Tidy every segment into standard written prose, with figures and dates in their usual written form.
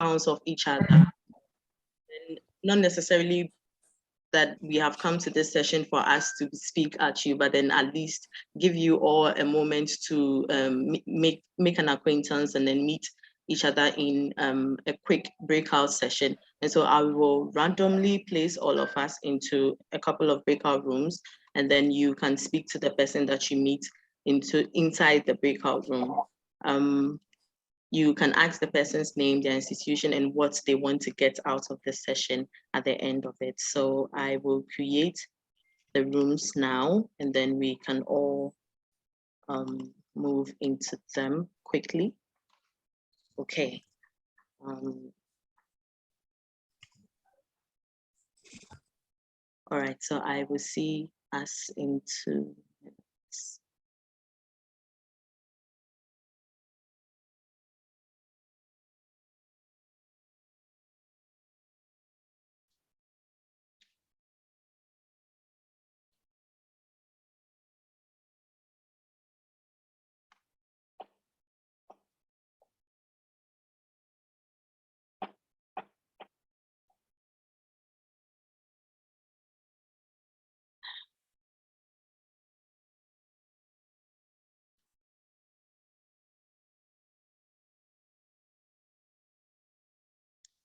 bounce off each other. And not necessarily that we have come to this session for us to speak at you, but then at least give you all a moment to make an acquaintance and then meet each other in a quick breakout session. And so I will randomly place all of us into a couple of breakout rooms, and then you can speak to the person that you meet inside the breakout room. You can ask the person's name, their institution, and what they want to get out of the session at the end of it. So I will create the rooms now, and then we can all move into them quickly. Okay. All right, so I will see us in 2 minutes.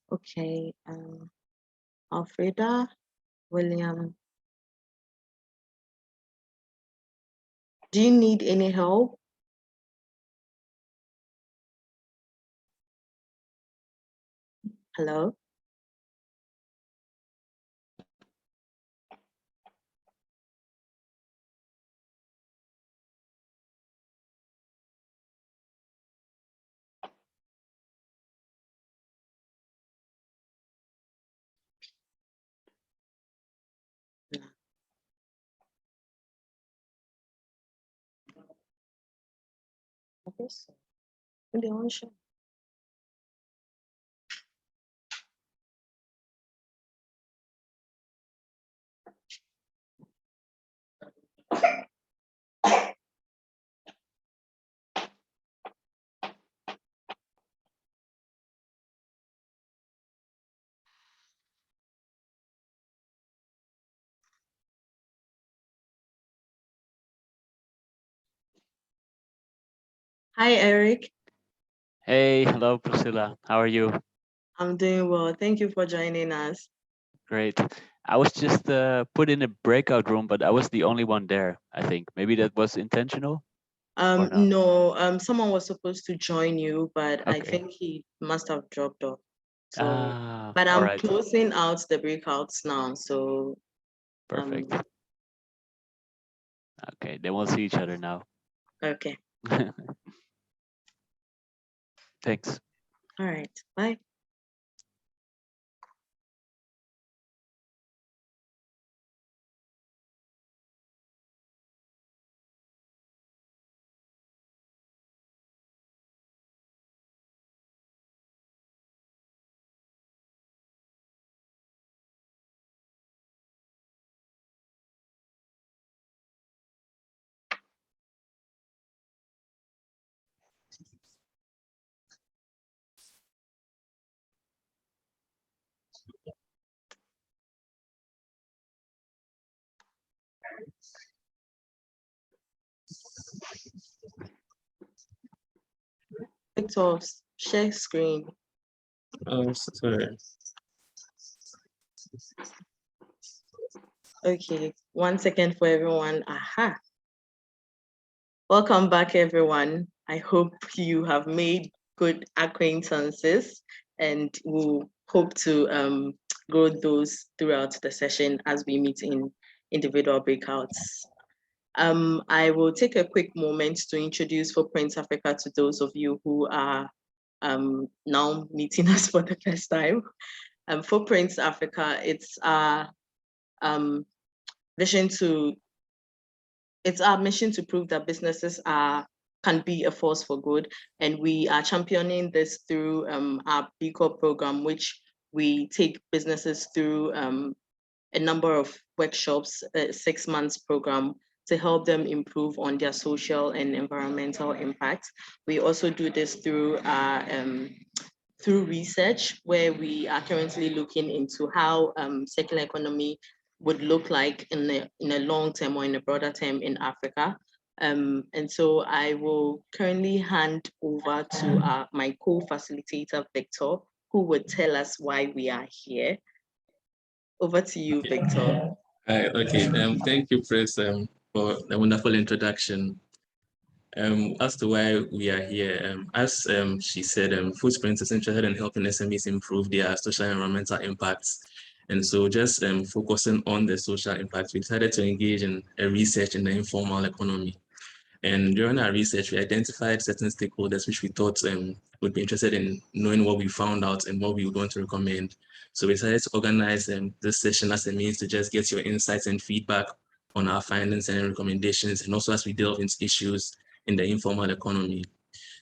Okay, Alfreda, William, do you need any help? Hello? Okay, so really on show. Hi, Eric. Hey, hello, Priscilla. How are you? I'm doing well. Thank you for joining us. Great. I was just put in a breakout room, but I was the only one there, I think. Maybe that was intentional? Or not? No, someone was supposed to join you, but I Okay. think he must have dropped off. So, but all I'm right. closing out the breakouts now. So, Perfect. Okay, then we'll see each other now. Okay. Thanks. All right. Bye. Victor, share screen. Sorry. Okay, 1 second for everyone. Aha. Welcome back, everyone. I hope you have made good acquaintances, and we'll hope to grow those throughout the session as we meet in individual breakouts. I will take a quick moment to introduce Footprints Africa to those of you who are now meeting us for the first time. Footprints Africa, it's our it's our mission to prove that businesses can be a force for good, and we are championing this through our B Corp program, which we take businesses through a number of workshops, a 6 months program to help them improve on their social and environmental impact. We also do this through our through research, where we are currently looking into how circular economy would look like in a long term or in a broader term in Africa. And so I will currently hand over to my co-facilitator, Victor, who would tell us why we are here. Over to you, Victor. Okay. Thank you, Chris, for the wonderful introduction. As to why we are here, as she said, Footprints is interested in helping SMEs improve their social and environmental impacts. And so just focusing on the social impacts, we decided to engage in a research in the informal economy. And during our research, we identified certain stakeholders which we thought would be interested in knowing what we found out and what we would want to recommend. So we decided to organize this session as a means to just get your insights and feedback on our findings and recommendations, and also as we delve into issues in the informal economy.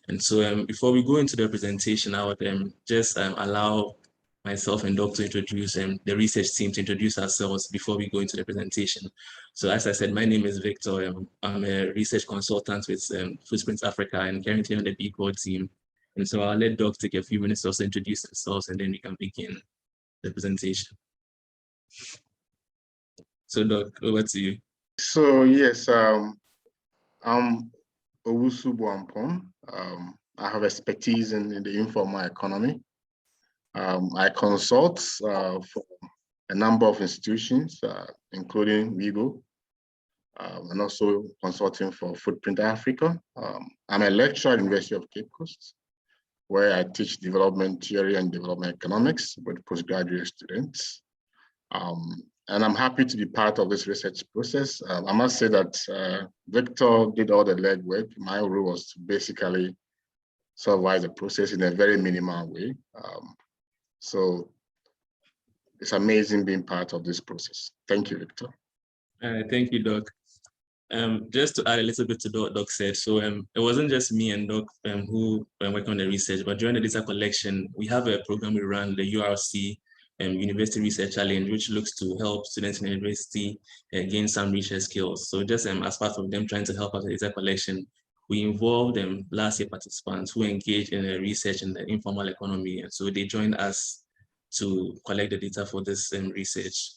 And so before we go into the presentation, I would just allow myself and Doc to introduce the research team to introduce ourselves before we go into the presentation. So as I said, my name is Victor. I'm a research consultant with Footprints Africa and currently on the Big Board team. And so I'll let Doc take a few minutes to also introduce themselves, and then we can begin the presentation. So Doc, over to you. So yes, I'm Owusu Boampon. I have expertise in the informal economy. I consult for a number of institutions, including WIGO, and also consulting for Footprint Africa. I'm a lecturer at the University of Cape Coast, where I teach development theory and development economics with postgraduate students. And I'm happy to be part of this research process. I must say that Victor did all the legwork. My role was to basically supervise the process in a very minimal way. So it's amazing being part of this process. Thank you, Victor. Thank you, Doc. Just to add a little bit to what Doc said, so it wasn't just me and Doc who were working on the research, but during the data collection, we have a program we run, the URC University Research Challenge, which looks to help students in the university gain some research skills. So just as part of them trying to help us with data collection, we involved last year participants who engaged in research in the informal economy. And so they joined us to collect the data for this research.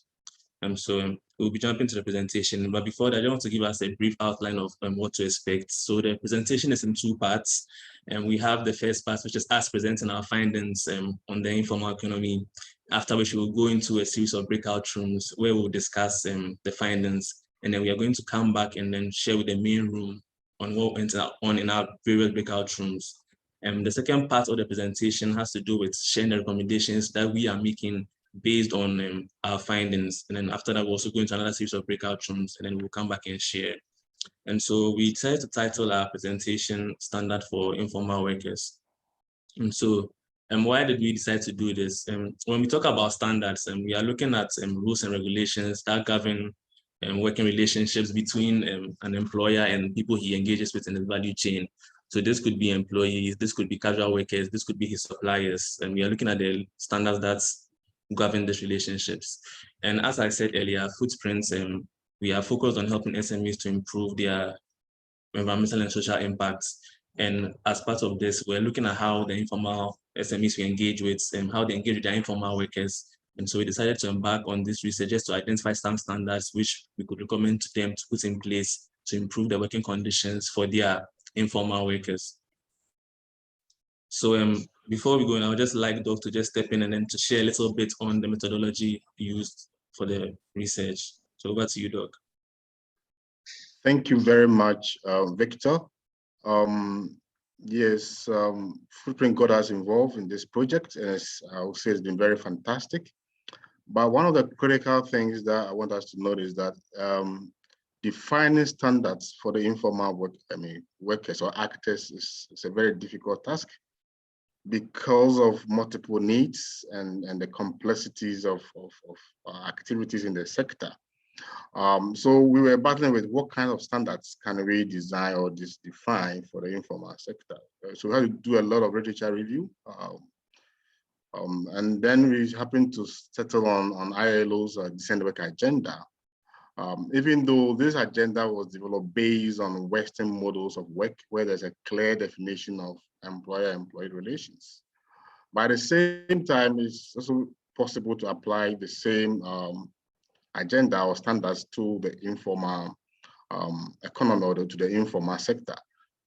So we'll be jumping to the presentation, but before that, I just want to give us a brief outline of what to expect. So the presentation is in two parts, and we have the first part, which is us presenting our findings on the informal economy, after which we'll go into a series of breakout rooms where we'll discuss the findings, and then we are going to come back and then share with the main room on what went on in our various breakout rooms. The second part of the presentation has to do with sharing the recommendations that we are making based on our findings. And then after that, we'll also go into another series of breakout rooms, and then we'll come back and share. And so we decided to title our presentation Standard for Informal Workers. And so why did we decide to do this? When we talk about standards, we are looking at rules and regulations that govern working relationships between an employer and people he engages with in the value chain. So this could be employees, this could be casual workers, this could be his suppliers. And we are looking at the standards that govern these relationships. And as I said earlier, Footprints, we are focused on helping SMEs to improve their environmental and social impacts. And as part of this, we're looking at how the informal SMEs we engage with and how they engage with their informal workers. And so we decided to embark on this research just to identify some standards which we could recommend to them to put in place to improve the working conditions for their informal workers. So before we go, I would just like Doc to just step in and then to share a little bit on the methodology used for the research. So over to you, Doc. Thank you very much, Victor. Yes, Footprint got us involved in this project, and I would say it's been very fantastic. But one of the critical things that I want us to note is that defining standards for the informal workers or actors is a very difficult task because of multiple needs and the complexities of activities in the sector. So we were battling with what kind of standards can we design or define for the informal sector. So we had to do a lot of literature review. And then we happened to settle on ILO's decent work agenda. Even though this agenda was developed based on Western models of work, where there's a clear definition of employer-employee relations. But at the same time, it's also possible to apply the same agenda or standards to the informal economy or to the informal sector.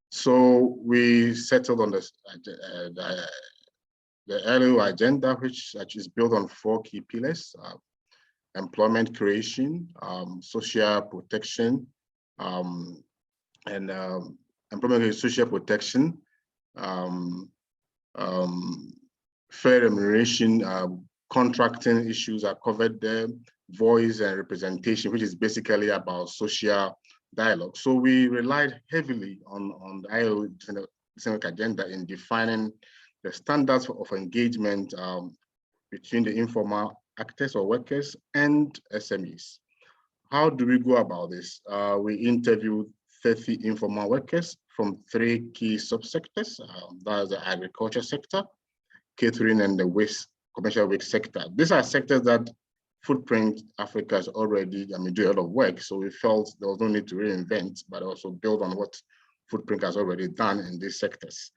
So we settled on the LO agenda, which is built on 4 key pillars: employment creation, social protection, and employment and social protection, fair remuneration, contracting issues are covered there, voice and representation, which is basically about social dialogue. So we relied heavily on the ILO agenda in defining the standards of engagement between the informal actors or workers and SMEs. How do we go about this? We interviewed 30 informal workers from 3 key subsectors. That is the agriculture sector, catering, and the commercial waste sector. These are sectors that Footprint Africa has already do a lot of work. So we felt there was no need to reinvent, but also build on what Footprint has already done in these sectors.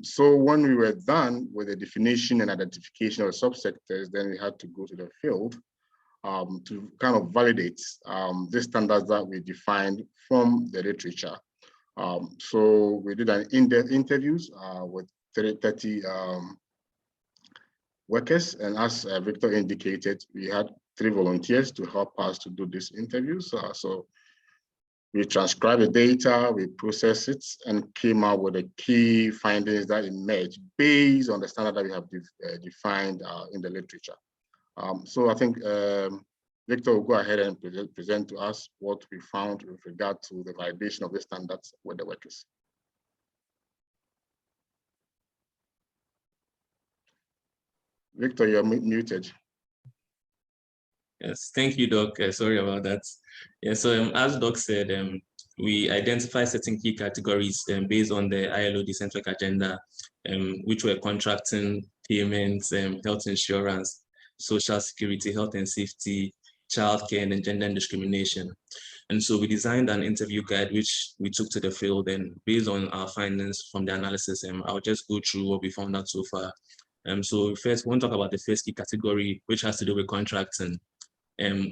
So when we were done with the definition and identification of subsectors, then we had to go to the field to kind of validate the standards that we defined from the literature. So we did an in-depth interviews with 30 workers, and as Victor indicated, we had 3 volunteers to help us to do these interviews. So we transcribed the data, we processed it, and came out with the key findings that emerged based on the standard that we have defined in the literature. So I think Victor will go ahead and present to us what we found with regard to the validation of the standards with the workers. Victor, you're muted. Yes, thank you, Doc. Sorry about that. Yeah, so as Doc said, we identified certain key categories based on the ILO decentralized agenda, which were contracting, payments, health insurance, social security, health and safety, childcare, and gender and discrimination. And so we designed an interview guide, which we took to the field, and based on our findings from the analysis, I'll just go through what we found out so far. So first, we want to talk about the first key category, which has to do with contracting.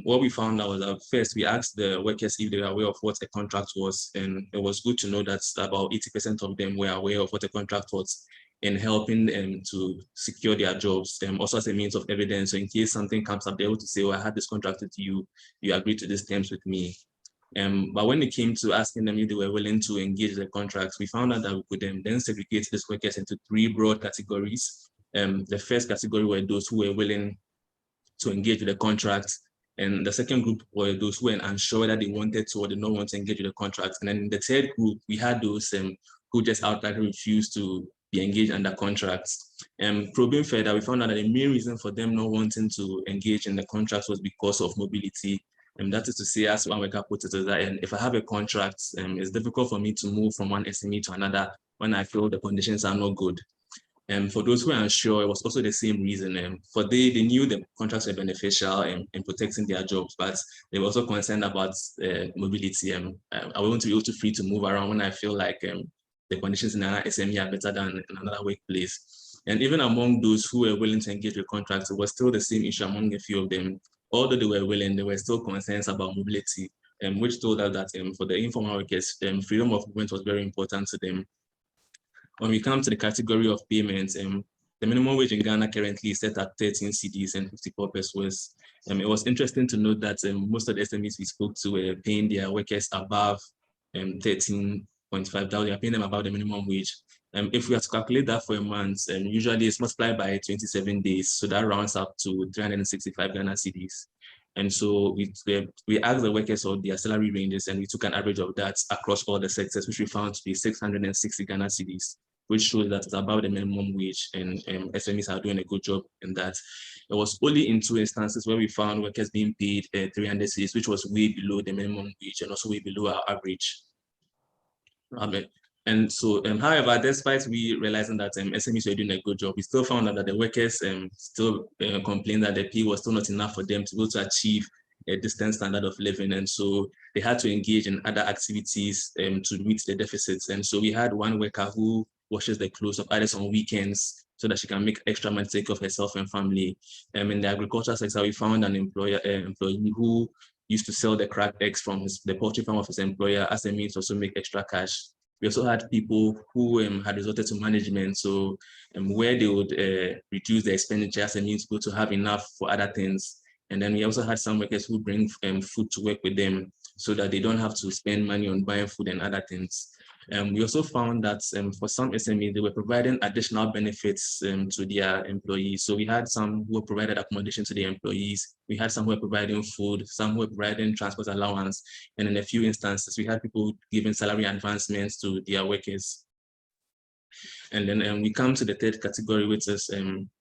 What we found out was that first, we asked the workers if they were aware of what a contract was, and it was good to know that about 80% of them were aware of what a contract was in helping them to secure their jobs, also as a means of evidence. So in case something comes up, they're able to say, oh, I had this contract with you, you agreed to these terms with me. But when it came to asking them if they were willing to engage the contracts, we found out that we could then segregate these workers into 3 broad categories. The first category were those who were willing to engage with the contract, and the second group were those who were unsure that they wanted to or did not want to engage with the contract. And then in the third group, we had those who just outright refused to be engaged under contracts. Probing further, we found out that the main reason for them not wanting to engage in the contracts was because of mobility. And that is to say, as one worker put it, is that if I have a contract, it's difficult for me to move from one SME to another when I feel the conditions are not good. For those who are unsure, it was also the same reason. For they knew the contracts were beneficial in protecting their jobs, but they were also concerned about mobility. I want to be able to free to move around when I feel like the conditions in another SME are better than in another workplace. And even among those who were willing to engage with contracts, it was still the same issue among a few of them. Although they were willing, there were still concerns about mobility, which told us that for the informal workers, freedom of movement was very important to them. When we come to the category of payments, the minimum wage in Ghana currently is set at 13 cedis and 54 pesos. It was interesting to note that most of the SMEs we spoke to were paying their workers above 13.5. They are paying them above the minimum wage. If we have to calculate that for a month, usually it's multiplied by 27 days. So that rounds up to 365 Ghana cedis. And so we asked the workers of their salary ranges, and we took an average of that across all the sectors, which we found to be 660 Ghana cedis, which shows that it's about the minimum wage, and SMEs are doing a good job in that. It was only in 2 instances where we found workers being paid 300 cedis, which was way below the minimum wage and also way below our average. And so, however, despite we realizing that SMEs were doing a good job, we still found out that the workers still complained that the pay was still not enough for them to be able to achieve a distant standard of living. And so they had to engage in other activities to meet the deficits. And so we had one worker who washes the clothes of others on weekends so that she can make extra money to take care of herself and family. In the agricultural sector, we found an employee who used to sell the cracked eggs from the poultry farm of his employer as a means to also make extra cash. We also had people who had resorted to management, so where they would reduce their expenditure as a means to have enough for other things. And then we also had some workers who bring food to work with them so that they don't have to spend money on buying food and other things. We also found that for some SMEs, they were providing additional benefits to their employees. So we had some who provided accommodation to their employees. We had some who were providing food, some who were providing transport allowance. And in a few instances, we had people giving salary advancements to their workers. And then we come to the third category, which is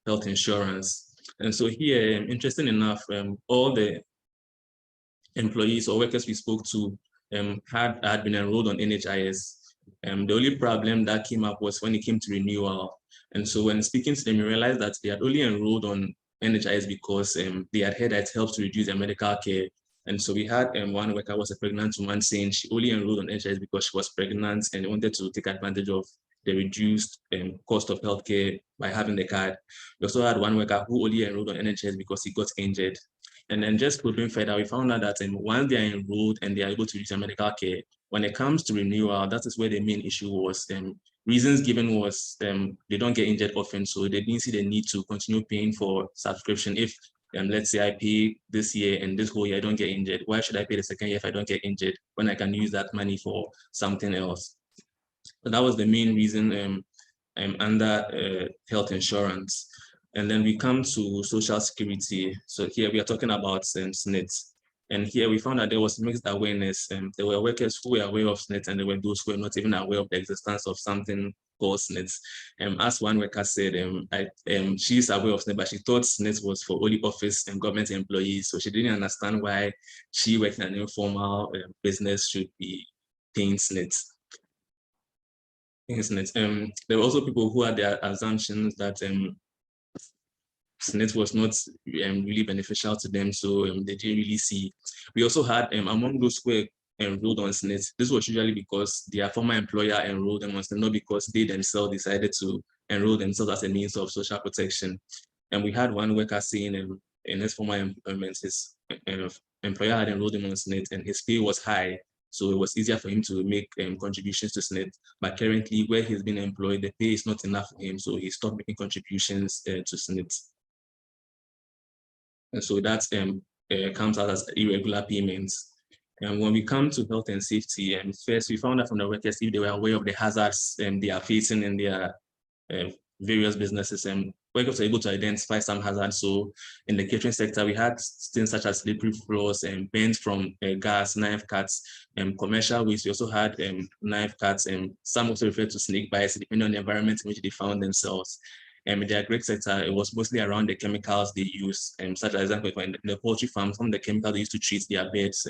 health insurance. And so here, interesting enough, all the employees or workers we spoke to had been enrolled on NHIS. The only problem that came up was when it came to renewal. And so when speaking to them, we realized that they had only enrolled on NHIS because they had heard that it helps to reduce their medical care. And so we had one worker was a pregnant woman saying she only enrolled on NHIS because she was pregnant and wanted to take advantage of the reduced cost of healthcare by having the card. We also had one worker who only enrolled on NHS because he got injured. And then just going further, we found out that once they are enrolled and they are able to use their medical care, when it comes to renewal, that is where the main issue was. Reasons given was they don't get injured often, so they didn't see the need to continue paying for subscription. If let's say I pay this year and this whole year I don't get injured, why should I pay the second year if I don't get injured when I can use that money for something else? So that was the main reason under health insurance. And then we come to social security. So here we are talking about SNIT. And here we found that there was mixed awareness. There were workers who were aware of SNIT and there were those who were not even aware of the existence of something called SNIT. As one worker said, she's aware of SNIT, but she thought SNIT was for only office and government employees. So she didn't understand why she working in an informal business should be paying SNIT. There were also people who had their assumptions that SNIT was not really beneficial to them, so they didn't really see. We also had among those who were enrolled on SNIT, this was usually because their former employer enrolled them on SNIT, not because they themselves decided to enroll themselves as a means of social protection. And we had one worker saying in his former employment, his employer had enrolled him on SNIT and his pay was high, so it was easier for him to make contributions to SNIT. But currently, where he's been employed, the pay is not enough for him, so he stopped making contributions to SNIT. And so that comes out as irregular payments. And when we come to health and safety, first we found out from the workers if they were aware of the hazards they are facing in their various businesses, and workers were able to identify some hazards. So in the catering sector, we had things such as slippery floors and burns from gas, knife cuts, commercial waste. We also had knife cuts, and some also referred to snake bites, depending on the environment in which they found themselves. In the agri sector, it was mostly around the chemicals they use, such as example, in the poultry farm, some of the chemicals they used to treat their birds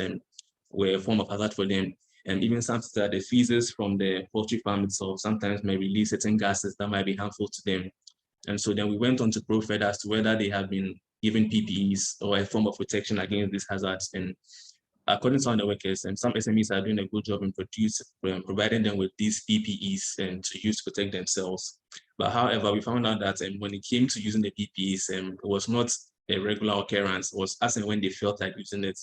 were a form of hazard for them. And even sometimes the feces from the poultry farm itself sometimes may release certain gases that might be harmful to them. And so then we went on to probe further as to whether they have been given PPEs or a form of protection against these hazards. And according to some of the workers, and some SMEs are doing a good job in providing them with these PPEs and to use to protect themselves. But however, we found out that when it came to using the PPEs, it was not a regular occurrence. It was as and when they felt like using it.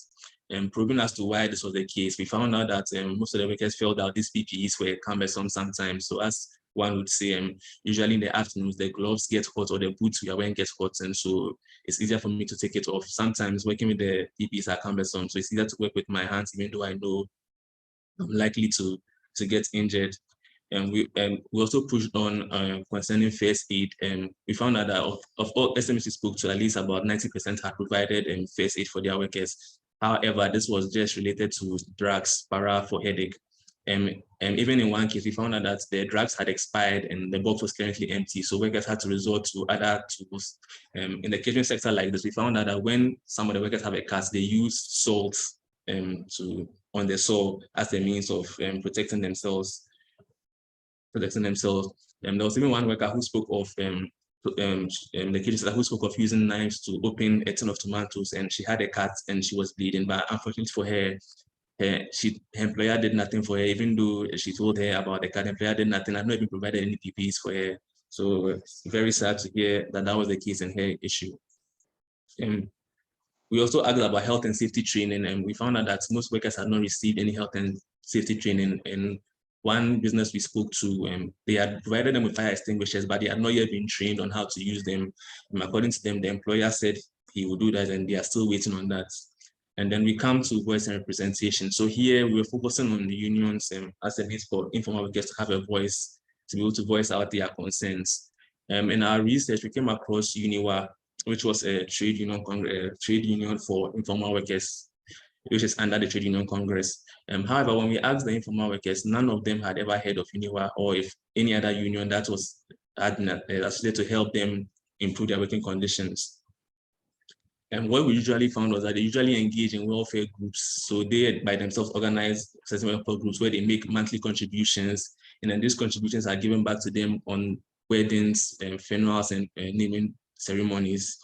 And proving as to why this was the case, we found out that most of the workers felt that these PPEs were cumbersome sometimes. So as one would say, usually in the afternoons, the gloves get hot or the boots we are wearing get hot. And so it's easier for me to take it off. Sometimes working with the PPEs are cumbersome. So it's easier to work with my hands, even though I know I'm likely to get injured. And we also pushed on concerning first aid. And we found out that of all SMEs we spoke to, at least about 90% had provided first aid for their workers. However, this was just related to drugs, para for headache. And even in one case, we found out that the drugs had expired and the box was currently empty. So workers had to resort to other tools. In the catering sector like this, we found out that when some of the workers have a cut, they use salt on the sore as a means of protecting themselves. There was even one worker who spoke of the kitchen who spoke of using knives to open a tin of tomatoes, and she had a cut and she was bleeding. But unfortunately for her, her employer did nothing for her, even though she told her about the cut. Employer did nothing. I've not even provided any PPEs for her. So it's very sad to hear that that was the case in her issue. We also asked about health and safety training, and we found out that most workers had not received any health and safety training. In one business we spoke to, they had provided them with fire extinguishers, but they had not yet been trained on how to use them. According to them, the employer said he would do that, and they are still waiting on that. And then we come to voice and representation. So here we were focusing on the unions as a means for informal workers to have a voice, to be able to voice out their concerns. In our research, we came across UNIWA, which was a trade union for informal workers, which is under the Trade Union Congress. However, when we asked the informal workers, none of them had ever heard of UNIWA or if any other union that was associated to help them improve their working conditions. And what we usually found was that they usually engage in welfare groups. So they by themselves organize certain welfare groups where they make monthly contributions, and then these contributions are given back to them on weddings, funerals, and naming ceremonies.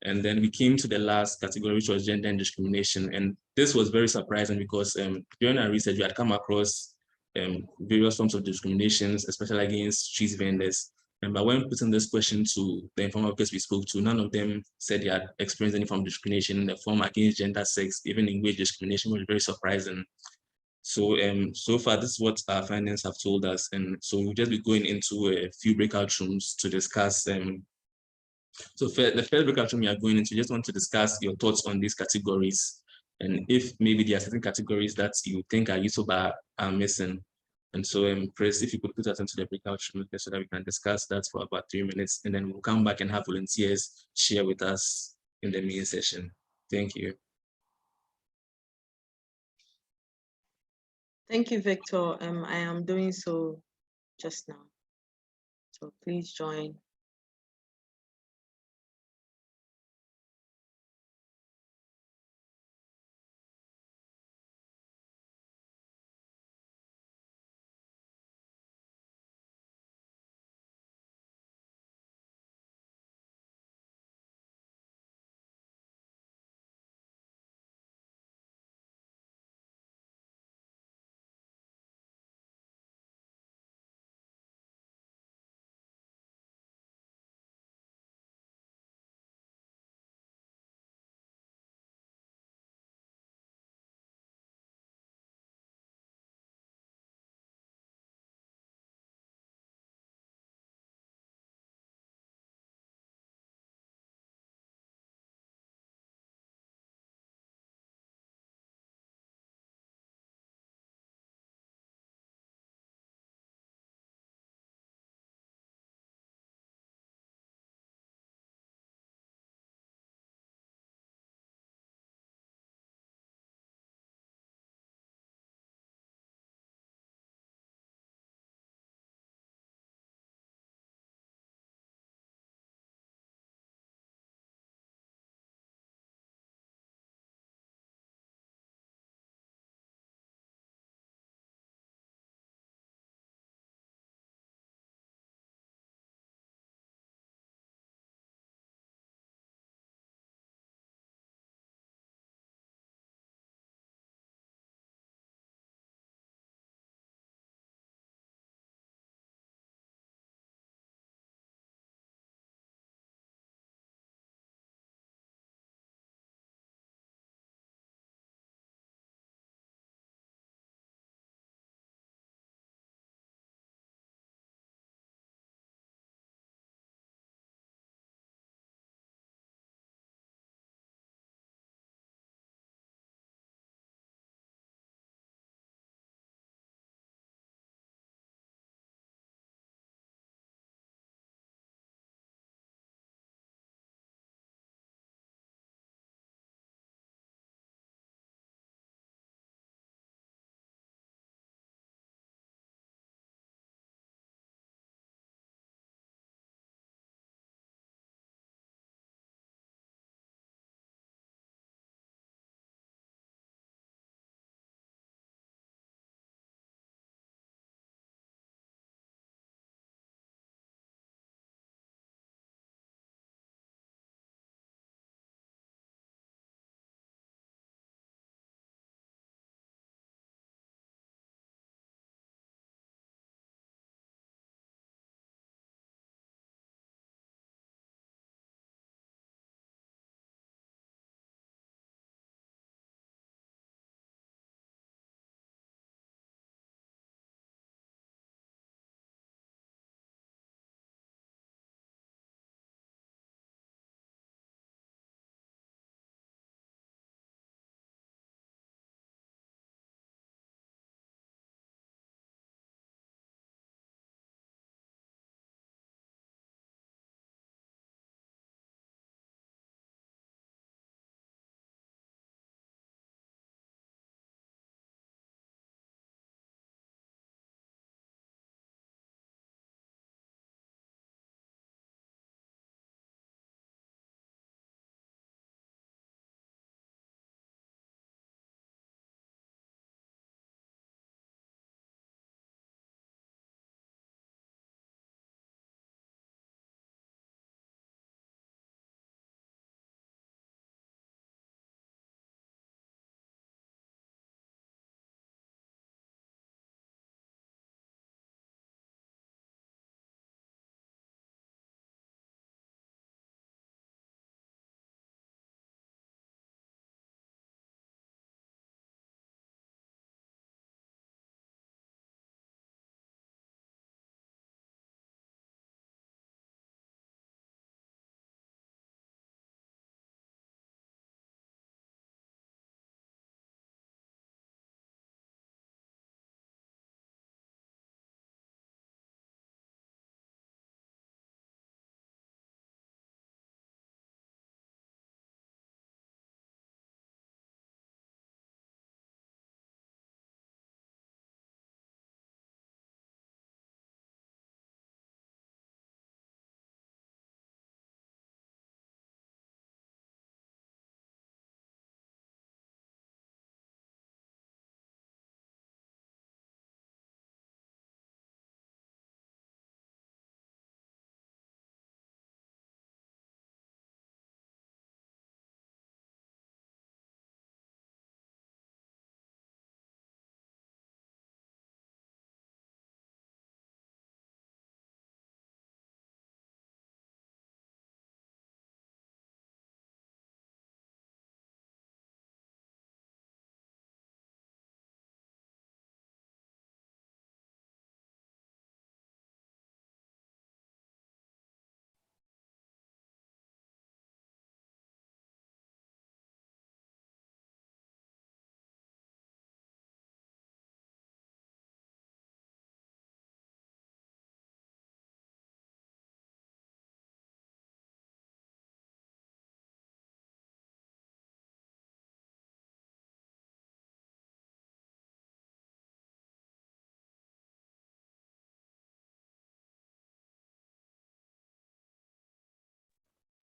And then we came to the last category, which was gender and discrimination. And this was very surprising because during our research, we had come across various forms of discriminations, especially against street vendors. But when putting this question to the informal workers we spoke to, none of them said they had experienced any form of discrimination in the form against gender, sex, even in wage discrimination, which was very surprising. So so far, this is what our findings have told us. And so we'll just be going into a few breakout rooms to discuss. So the first breakout room we are going into, just want to discuss your thoughts on these categories. And if maybe there are certain categories that you think are useful but are missing. And so Chris, if you could put us into the breakout room so that we can discuss that for about 3 minutes, and then we'll come back and have volunteers share with us in the main session. Thank you. Thank you, Victor. I am doing so just now. So please join.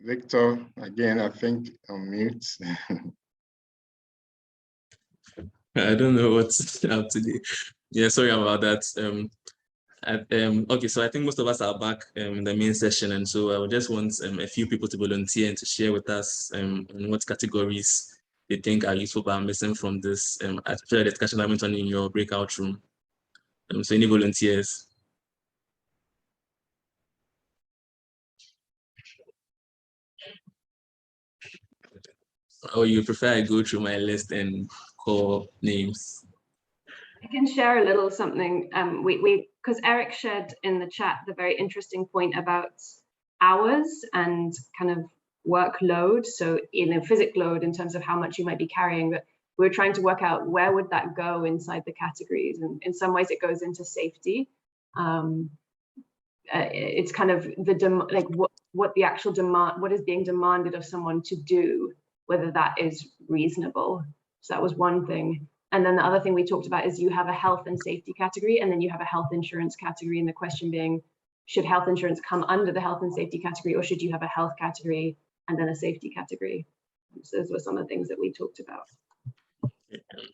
Victor, again, I think on mute. I don't know what's up today. Yeah, sorry about that. Okay, so I think most of us are back in the main session, and so I would just want a few people to volunteer and to share with us on what categories they think are useful but are missing from this after the discussion that went on in your breakout room. So any volunteers? Or you prefer I go through my list and call names? I can share a little something. Because Eric shared in the chat the very interesting point about hours and kind of workload. So physic load in terms of how much you might be carrying, but we're trying to work out where would that go inside the categories. And in some ways it goes into safety. It's kind of what the actual demand, what is being demanded of someone to do, whether that is reasonable. So that was one thing. And then the other thing we talked about is you have a health and safety category, and then you have a health insurance category. And the question being, should health insurance come under the health and safety category, or should you have a health category and then a safety category? So those were some of the things that we talked about.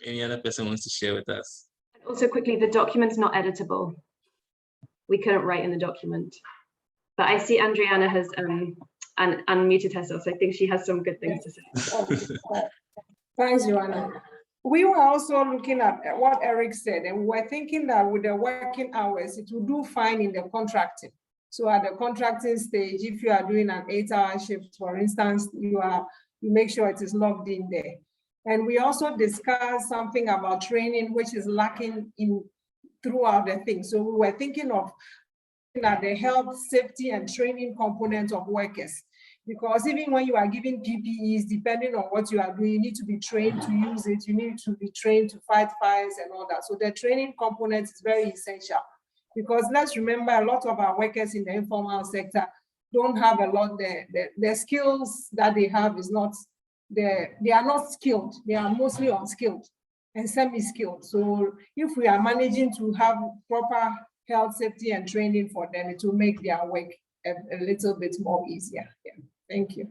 Any other person wants to share with us? And also quickly, the document's not editable. We couldn't write in the document. But I see Adriana has unmuted herself, so I think she has some good things to say. Thanks, Joanna. We were also looking at what Eric said, and we were thinking that with the working hours, it will do fine in the contracting. So at the contracting stage, if you are doing an 8-hour shift, for instance, you make sure it is logged in there. And we also discussed something about training, which is lacking throughout the thing. So we were thinking of at the health, safety, and training component of workers. Because even when you are giving PPEs, depending on what you are doing, you need to be trained to use it. You need to be trained to fight fires and all that. So the training component is very essential. Because let's remember, a lot of our workers in the informal sector don't have a lot, the skills that they have is not, they are not skilled. They are mostly unskilled and semi-skilled. So if we are managing to have proper health, safety, and training for them, it will make their work a little bit more easier. Yeah. Thank you.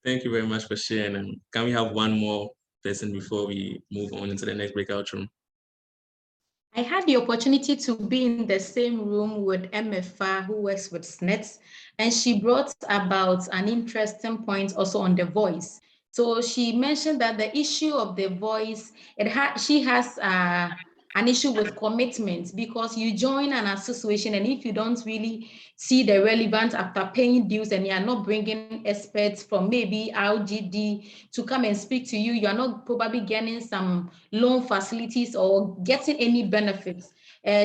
Thank you very much for sharing. And can we have one more person before we move on into the next breakout room? I had the opportunity to be in the same room with MFA, who works with SNIT, and she brought about an interesting point also on the voice. So she mentioned that the issue of the voice, she has an issue with commitment, because you join an association, and if you don't really see the relevance after paying dues, and you are not bringing experts from maybe RGD to come and speak to you, you are not probably getting some loan facilities or getting any benefits.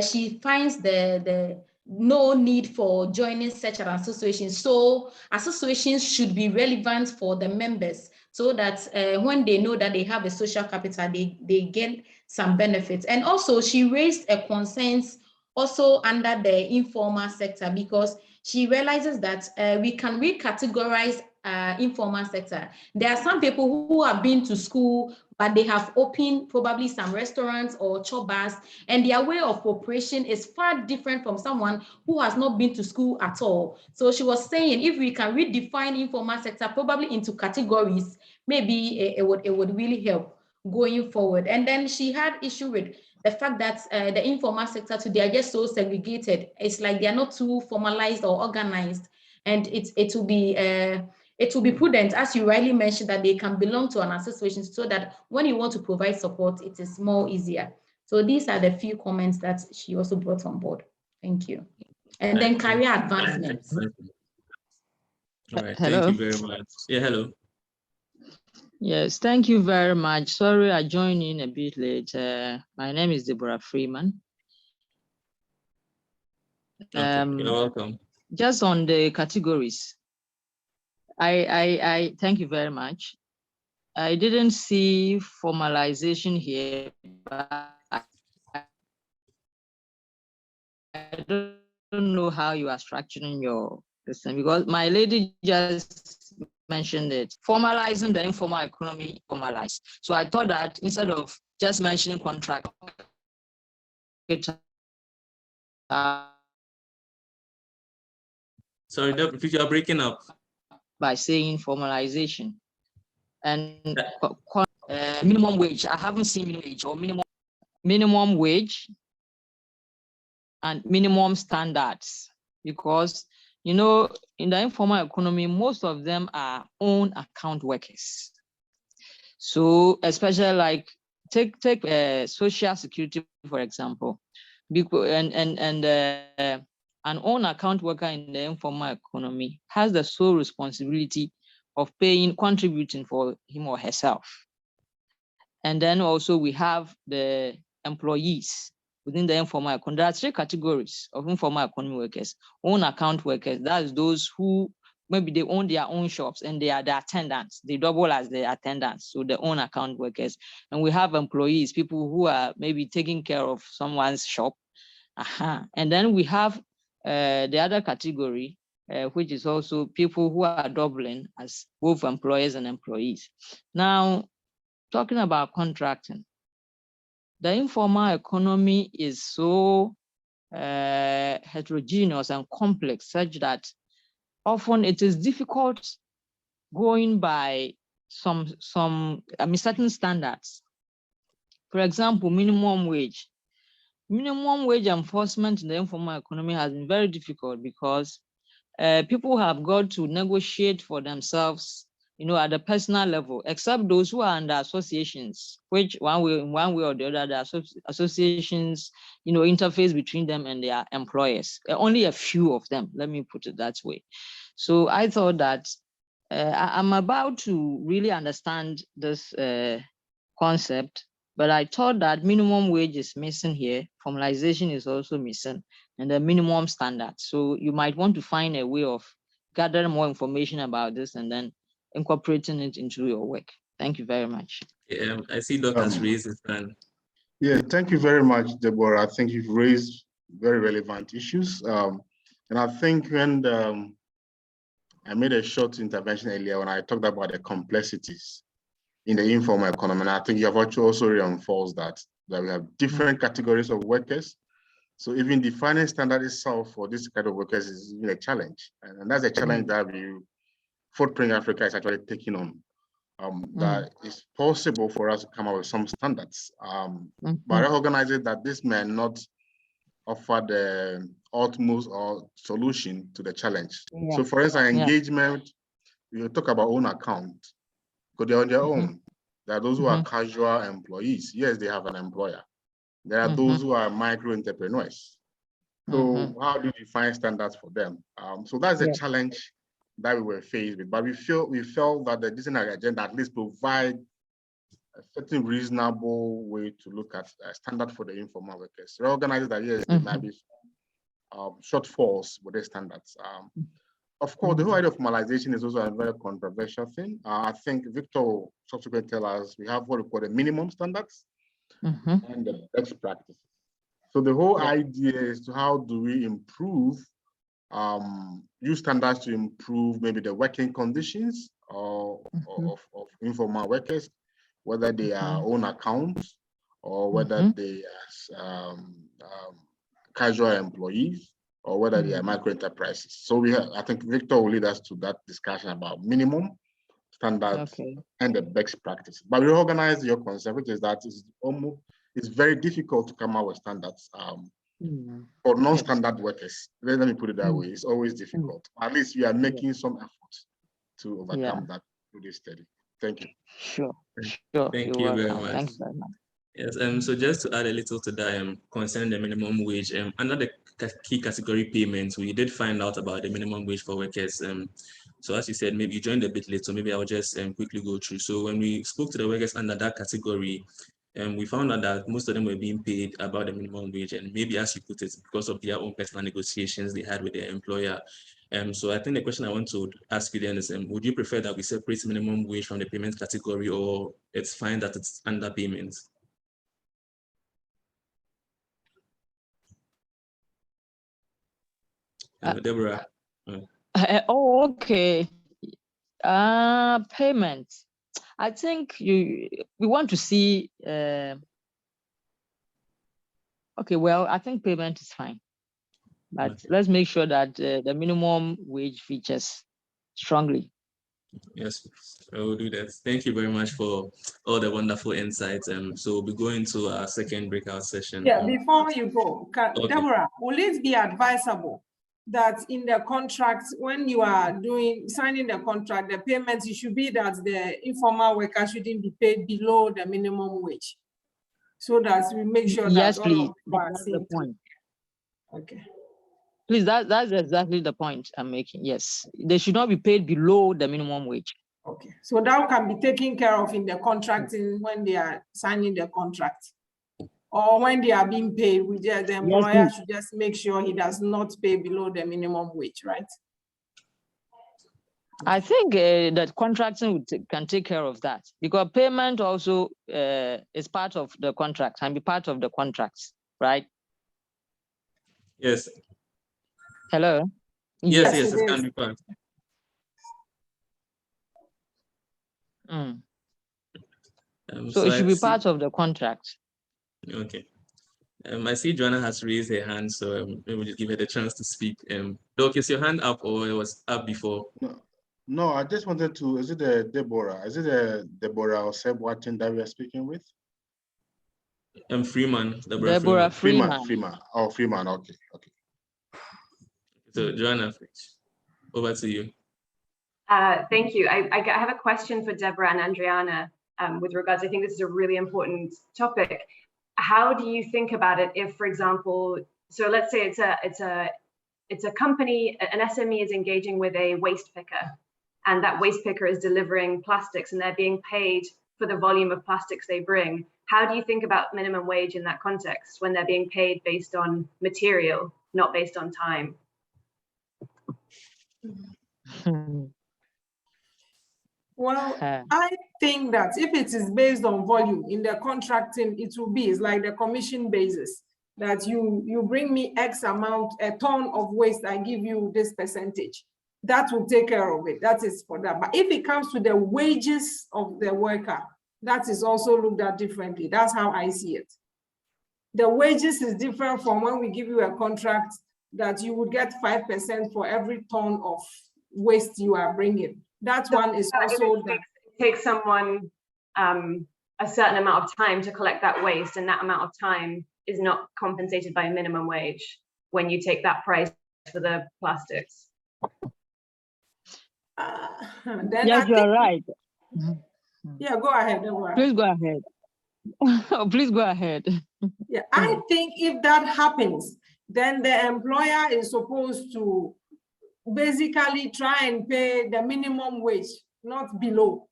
She finds the no need for joining such an association. So associations should be relevant for the members, so that when they know that they have a social capital, they get some benefits. And also she raised a concerns also under the informal sector, because she realizes that we can recategorize informal sector. There are some people who have been to school, but they have opened probably some restaurants or chop bars, and their way of operation is far different from someone who has not been to school at all. So she was saying, if we can redefine informal sector probably into categories, maybe it would really help going forward. And then she had issue with the fact that the informal sector today are just so segregated. It's like they are not too formalized or organized, and it will be prudent, as you rightly mentioned, that they can belong to an association, so that when you want to provide support, it is more easier. So these are the few comments that she also brought on board. Thank you. And then career advancements. All right, Hello. thank you very much. Yeah, hello. Yes, thank you very much. Sorry, I joined in a bit late. My name is Deborah Freeman. Okay, you're welcome. Just on the categories, I thank you very much. I didn't see formalization here, but I don't know how you are structuring your system, because my lady just mentioned it, formalizing the informal economy, formalized. So I thought that instead of just mentioning contract, sorry, you are breaking up. by saying formalization and minimum wage. I haven't seen minimum wage or minimum wage and minimum standards, because in the informal economy, most of them are own account workers. So especially like take social security, for example, and an own account worker in the informal economy has the sole responsibility of contributing for him or herself. And then also we have the employees within the informal economy. There are 3 categories of informal economy workers. Own account workers, that's those who maybe they own their own shops and they are the attendants. They double as the attendants, so the own account workers. And we have employees, people who are maybe taking care of someone's shop. And then we have the other category, which is also people who are doubling as both employers and employees. Now, talking about contracting, the informal economy is so heterogeneous and complex, such that often it is difficult going by certain standards. For example, minimum wage. Minimum wage enforcement in the informal economy has been very difficult because people have got to negotiate for themselves, at the personal level, except those who are under associations, which one way or the other, the associations, interface between them and their employers. Only a few of them, let me put it that way. So I thought that I'm about to really understand this concept, but I thought that minimum wage is missing here, formalization is also missing, and the minimum standard. So you might want to find a way of gathering more information about this and then incorporating it into your work. Thank you very much. Yeah, I see Doc has raised his hand. Yeah, thank you very much, Deborah. I think you've raised very relevant issues. And I think when I made a short intervention earlier when I talked about the complexities in the informal economy, and I think you have also reinforced that we have different categories of workers. So even defining standard itself for this kind of workers is even a challenge. And that's a challenge that Footprint Africa is actually taking on. That it's possible for us to come up with some standards, but recognizing that this may not offer the utmost or solution to the challenge. Yeah. So for instance, engagement, you talk about own account, because they're on their own. There are those who are casual employees. Yes, they have an employer. There are those who are micro entrepreneurs. So how do you define standards for them? So that's a challenge that we were faced with, but we felt that the design agenda at least provide a certain reasonable way to look at a standard for the informal workers. Recognize that yes, there might be shortfalls with the standards. Of course, the whole idea of formalization is also a very controversial thing. I think Victor will subsequently tell us we have what we call the minimum standards and the best practices. So the whole idea is to how do we improve use standards to improve maybe the working conditions of informal workers, whether they are own accounts or whether they are casual employees or whether they are micro enterprises. So I think Victor will lead us to that discussion about minimum standards and the best practices. But we organize your concept, which is that it's very difficult to come up with standards. For non-standard workers, let me put it that way, it's always difficult. At least we are making some efforts to overcome that through this study. Thank you. Sure. Thank you very much. Thanks very much. Yes, so just to add a little to that, concerning the minimum wage, under the key category payments, we did find out about the minimum wage for workers. So as you said, maybe you joined a bit late, so maybe I'll just quickly go through. So when we spoke to the workers under that category, we found out that most of them were being paid about the minimum wage, and maybe as you put it, because of their own personal negotiations they had with their employer. So I think the question I want to ask you then is, would you prefer that we separate minimum wage from the payment category, or it's fine that it's under payments? Deborah. Okay. Payment. I think we want to see. Okay, well, I think payment is fine, but let's make sure that the minimum wage features strongly. Yes, I will do that. Thank you very much for all the wonderful insights. So we'll be going to our second breakout session. Yeah, before you go, Okay. Deborah, will it be advisable that in the contract, when you are signing the contract, the payments, it should be that the informal worker shouldn't be paid below the minimum wage, so that we make sure Yes, that please. all of us That's the point. Okay. Please, that's exactly the point I'm making. Yes, they should not be paid below the minimum wage. Okay, so that can be taken care of in the contracting when they are signing the contract, or when they are being paid. The employer should just make sure he does not pay below the minimum wage, right? I think that contracting can take care of that, because payment also is part of the contract, can be part of the contracts, right? Yes. Hello? Yes, it can be part. So it should be part of the contract. Okay. I see Joanna has raised her hand, so maybe we'll just give her the chance to speak. Doc, is your hand up, or it was up before? No, I just wanted to, is it Deborah? Is it Deborah or Seb Watson that we are speaking with? Freeman. Deborah Freeman. Freeman. Oh, Freeman, okay. So Joanna, over to you. Thank you. I have a question for Deborah and Adriana with regards, I think this is a really important topic. How do you think about it if, for example, so let's say it's a company, an SME is engaging with a waste picker, and that waste picker is delivering plastics and they're being paid for the volume of plastics they bring. How do you think about minimum wage in that context when they're being paid based on material, not based on time? Well, I think that if it is based on volume in the contracting, it will be, it's like the commission basis, that you bring me X amount, a ton of waste, I give you this percentage. That will take care of it. That is for that. But if it comes to the wages of the worker, that is also looked at differently. That's how I see it. The wages is different from when we give you a contract that you would get 5% for every ton of waste you are bringing. That one is also that takes someone a certain amount of time to collect that waste, and that amount of time is not compensated by a minimum wage when you take that price for the plastics. Yes, you're right. Yeah, go ahead. Deborah. Please go ahead. Oh, please go ahead. Yeah, I think if that happens, then the employer is supposed to basically try and pay the minimum wage, not below.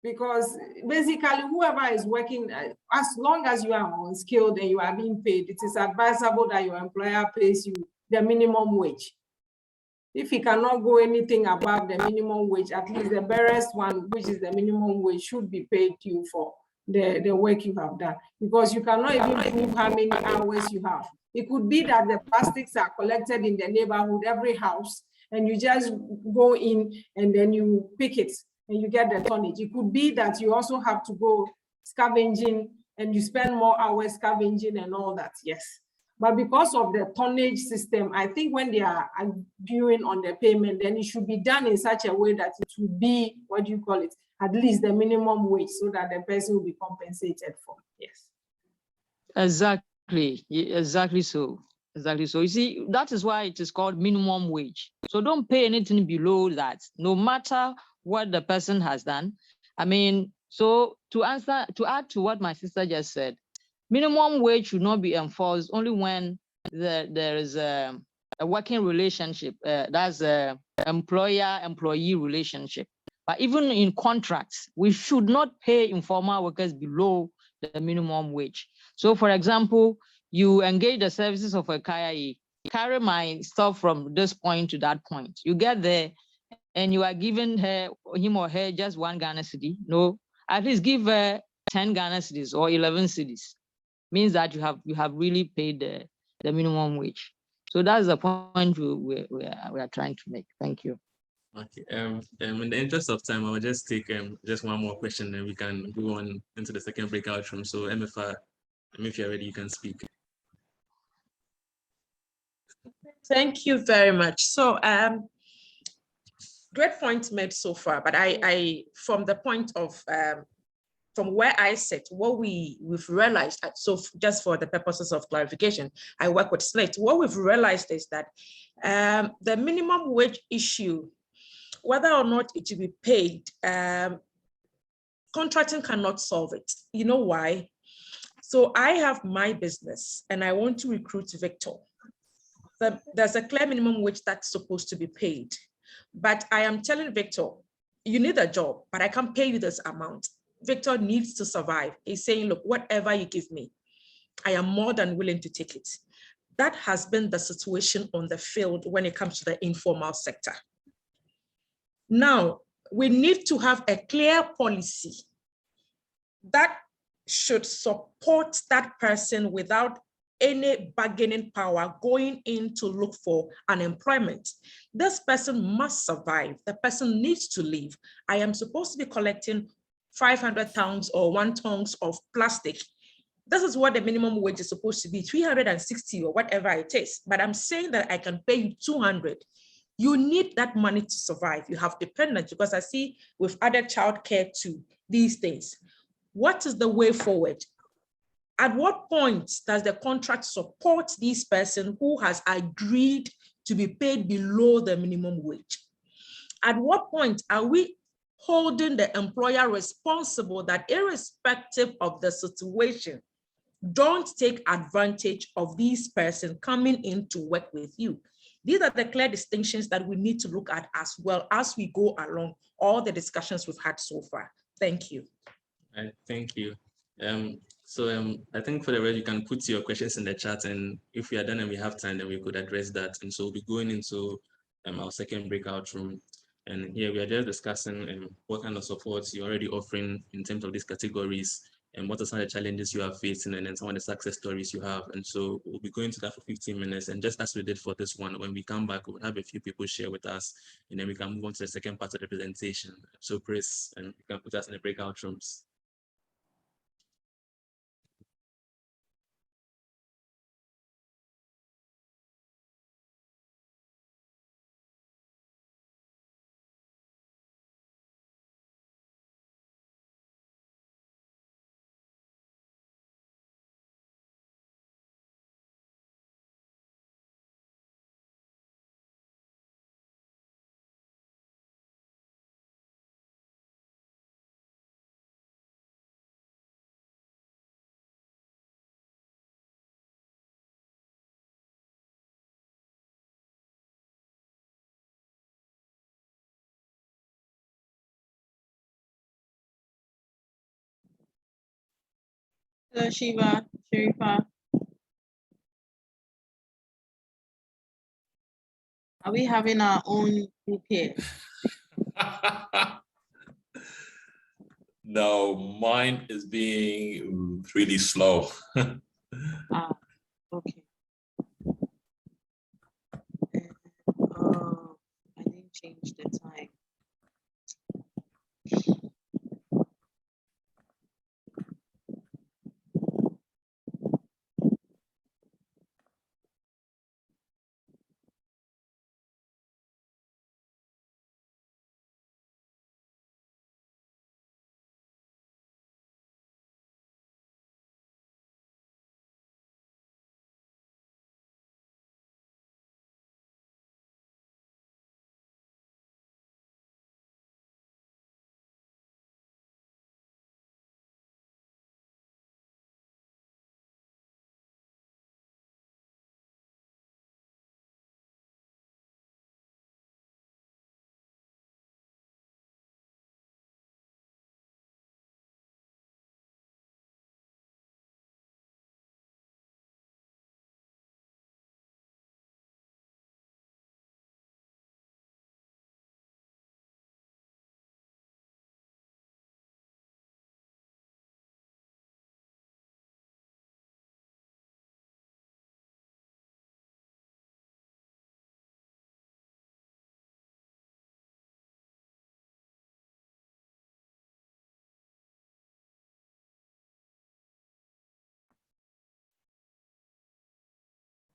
Because basically whoever is working, as long as you are unskilled and you are being paid, it is advisable that your employer pays you the minimum wage. If he cannot go anything above the minimum wage, at least the barest one, which is the minimum wage, should be paid to you for the work you have done. Because you cannot even prove how many hours you have. It could be that the plastics are collected in the neighborhood, every house, and you just go in and then you pick it and you get the tonnage. It could be that you also have to go scavenging and you spend more hours scavenging and all that, yes. But because of the tonnage system, I think when they are arguing on the payment, then it should be done in such a way that it will be, what do you call it, at least the minimum wage, so that the person will be compensated for, yes. Exactly, exactly so. Exactly so. You see, that is why it is called minimum wage. So don't pay anything below that, no matter what the person has done. I mean, so to add to what my sister just said, minimum wage should not be enforced only when there is a working relationship. That's a employer-employee relationship. But even in contracts, we should not pay informal workers below the minimum wage. So, for example, you engage the services of a carrier, carry my stuff from this point to that point. You get there and you are giving him or her just 1 Ghana cedi. No, at least give her 10 Ghana cedis or 11 cedis. Means that you have really paid the minimum wage. So that's the point we are trying to make. Thank you. Okay. In the interest of time, I will just take just one more question, and we can go on into the second breakout room. So MFR, if you're ready, you can speak. Thank you very much. So Great point made so far, but I from the point of from where I sit, what we've realized, so just for the purposes of clarification, I work with SMEs. What we've realized is that the minimum wage issue, whether or not it will be paid, contracting cannot solve it. You know why? So I have my business and I want to recruit Victor. There's a clear minimum wage that's supposed to be paid. But I am telling Victor, you need a job, but I can't pay you this amount. Victor needs to survive. He's saying, look, whatever you give me, I am more than willing to take it. That has been the situation on the field when it comes to the informal sector. Now, we need to have a clear policy that should support that person without any bargaining power going in to look for unemployment. This person must survive. The person needs to live. I am supposed to be collecting 500 pounds or 1 ton of plastic. This is what the minimum wage is supposed to be, 360 or whatever it is. But I'm saying that I can pay you 200. You need that money to survive. You have dependents, because I see we've added childcare to these things. What is the way forward? At what point does the contract support this person who has agreed to be paid below the minimum wage? At what point are we holding the employer responsible that irrespective of the situation, don't take advantage of this person coming in to work with you? These are the clear distinctions that we need to look at as well as we go along all the discussions we've had so far. Thank you. Thank you. I think for the rest, you can put your questions in the chat, and if we are done and we have time, then we could address that. And so we'll be going into our second breakout room. And here we are just discussing what kind of support you're already offering in terms of these categories, and what are some of the challenges you are facing, and then some of the success stories you have. And so we'll be going to that for 15 minutes. And just as we did for this one, when we come back, we'll have a few people share with us, and then we can move on to the second part of the presentation. So Chris, and you can put us in the breakout rooms. Hello, Shiva, Sharifa. Are we having our own group here? No, mine is being really slow. Ah, okay. Oh, I didn't change the time.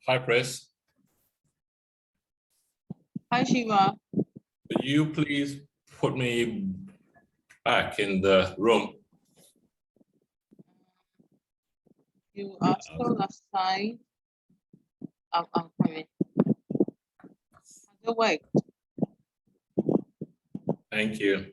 Hi, Chris. Hi, Shiva. Could you please put me back in the room? You are still assigned. I'm coming. Has it worked? Thank you.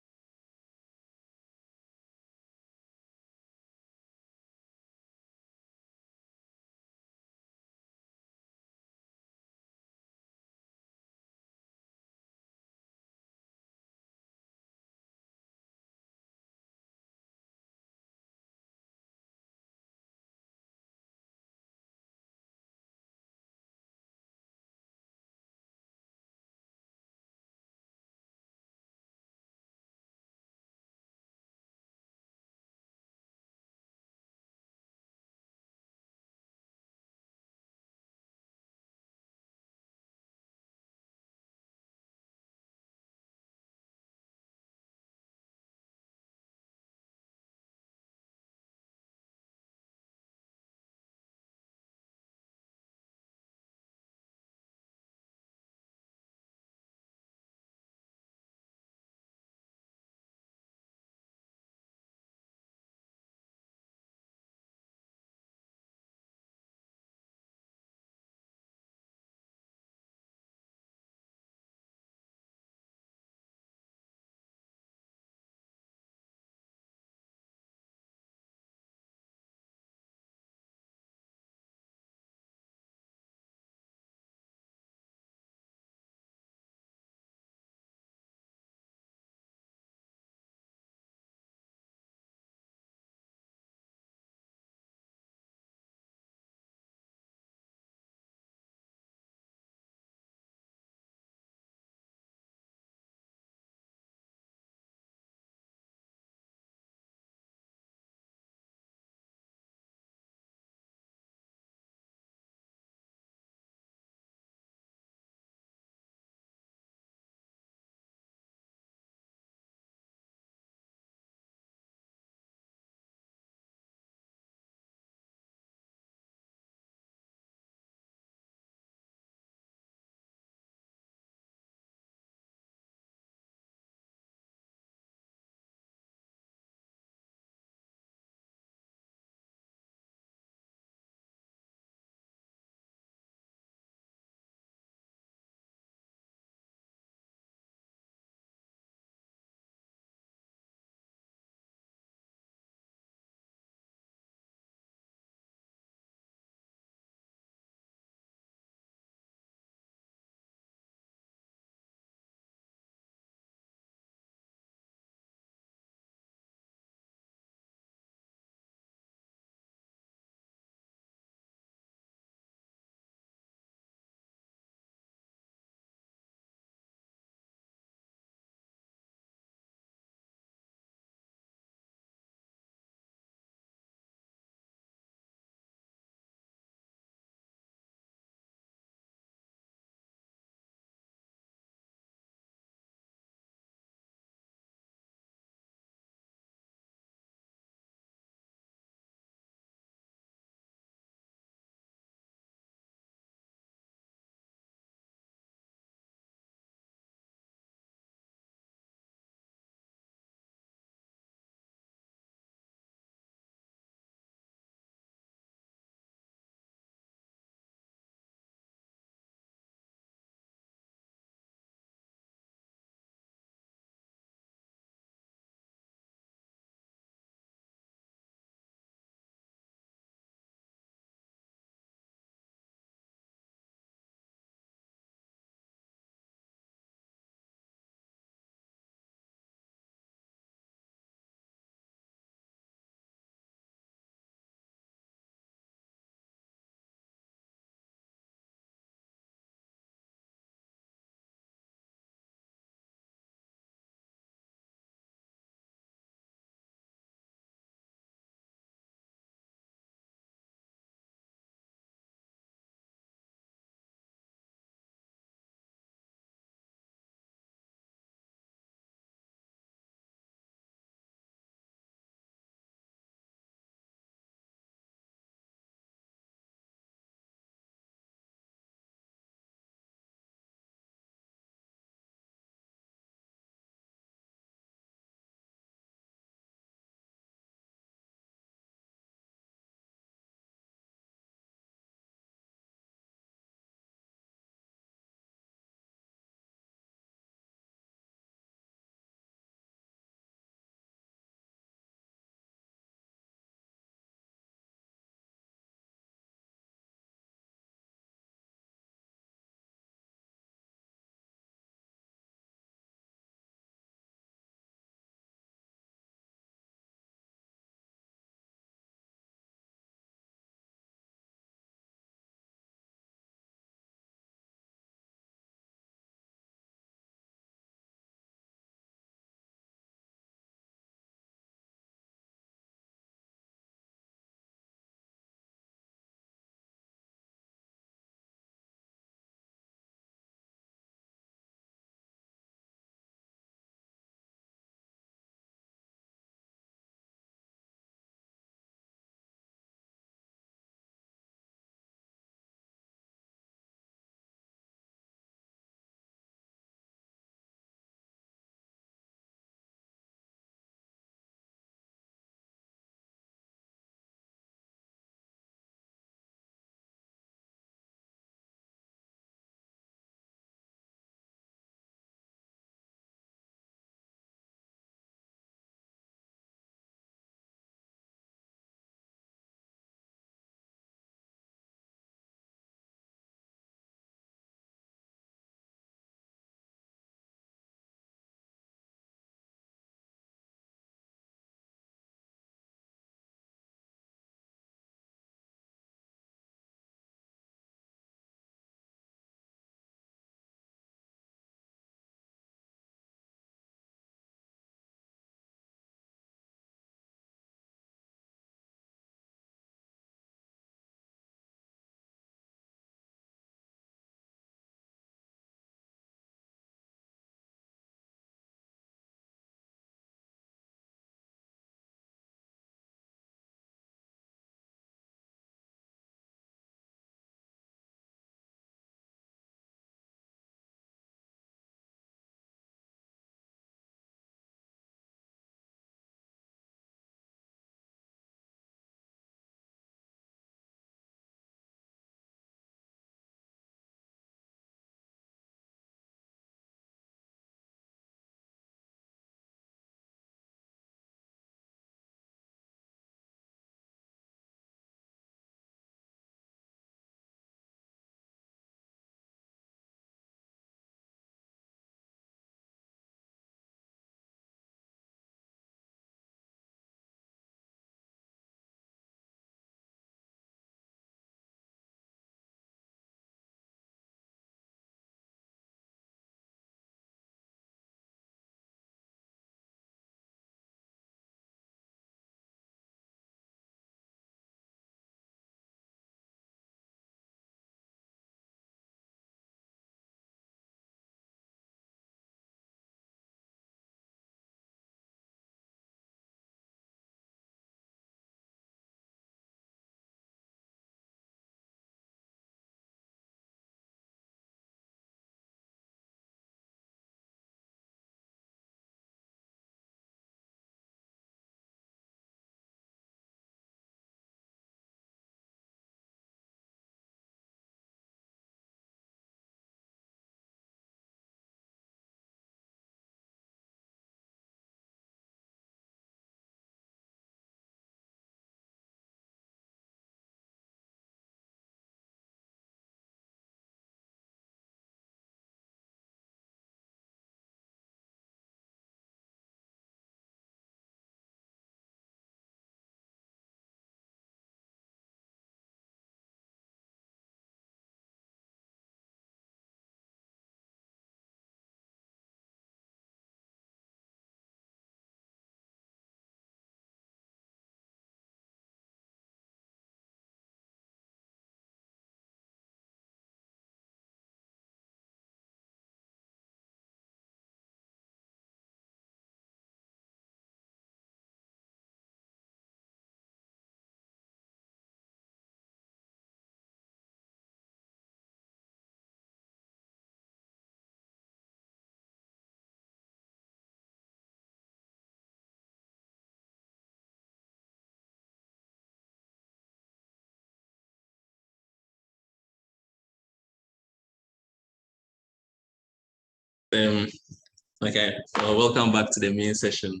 Okay, well, welcome back to the main session.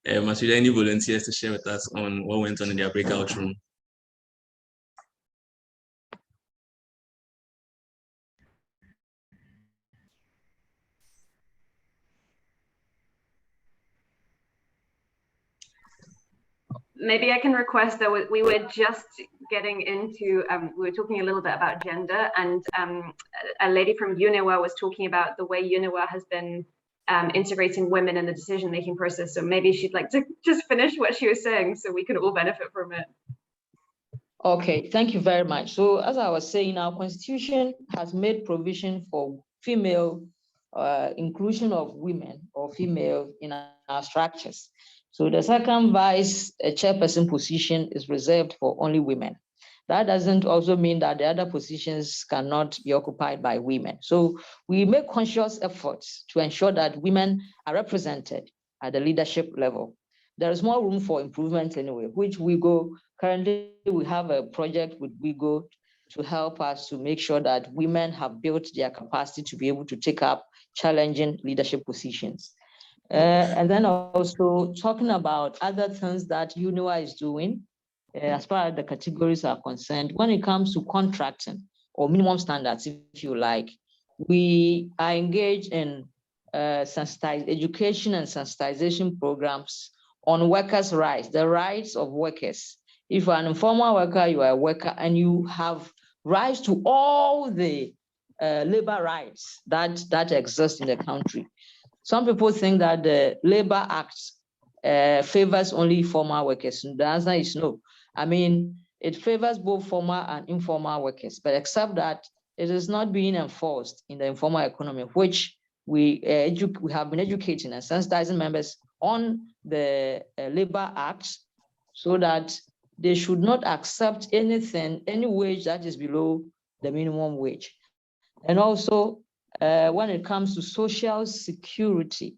Are there any volunteers to share with us on what went on in their breakout room? Maybe I can request that we were just getting into, we were talking a little bit about gender, and a lady from UNIWA was talking about the way UNIWA has been integrating women in the decision-making process. So maybe she'd like to just finish what she was saying so we could all benefit from it. Okay, thank you very much. So as I was saying, our constitution has made provision for female inclusion of women or female in our structures. So the second vice chairperson position is reserved for only women. That doesn't also mean that the other positions cannot be occupied by women. So we make conscious efforts to ensure that women are represented at the leadership level. There is more room for improvement anyway, which WIGO, currently we have a project with WIGO to help us to make sure that women have built their capacity to be able to take up challenging leadership positions. And then also talking about other things that UNIWA is doing, as far as the categories are concerned, when it comes to contracting or minimum standards, if you like, we are engaged in education and sensitization programs on workers' rights, the rights of workers. If you're an informal worker, you are a worker and you have rights to all the labor rights that exist in the country. Some people think that the Labor Act favors only formal workers. The answer is no. I mean, it favors both formal and informal workers, but except that it is not being enforced in the informal economy, which we have been educating and sensitizing members on the Labor Act so that they should not accept anything, any wage that is below the minimum wage. And also, when it comes to social security,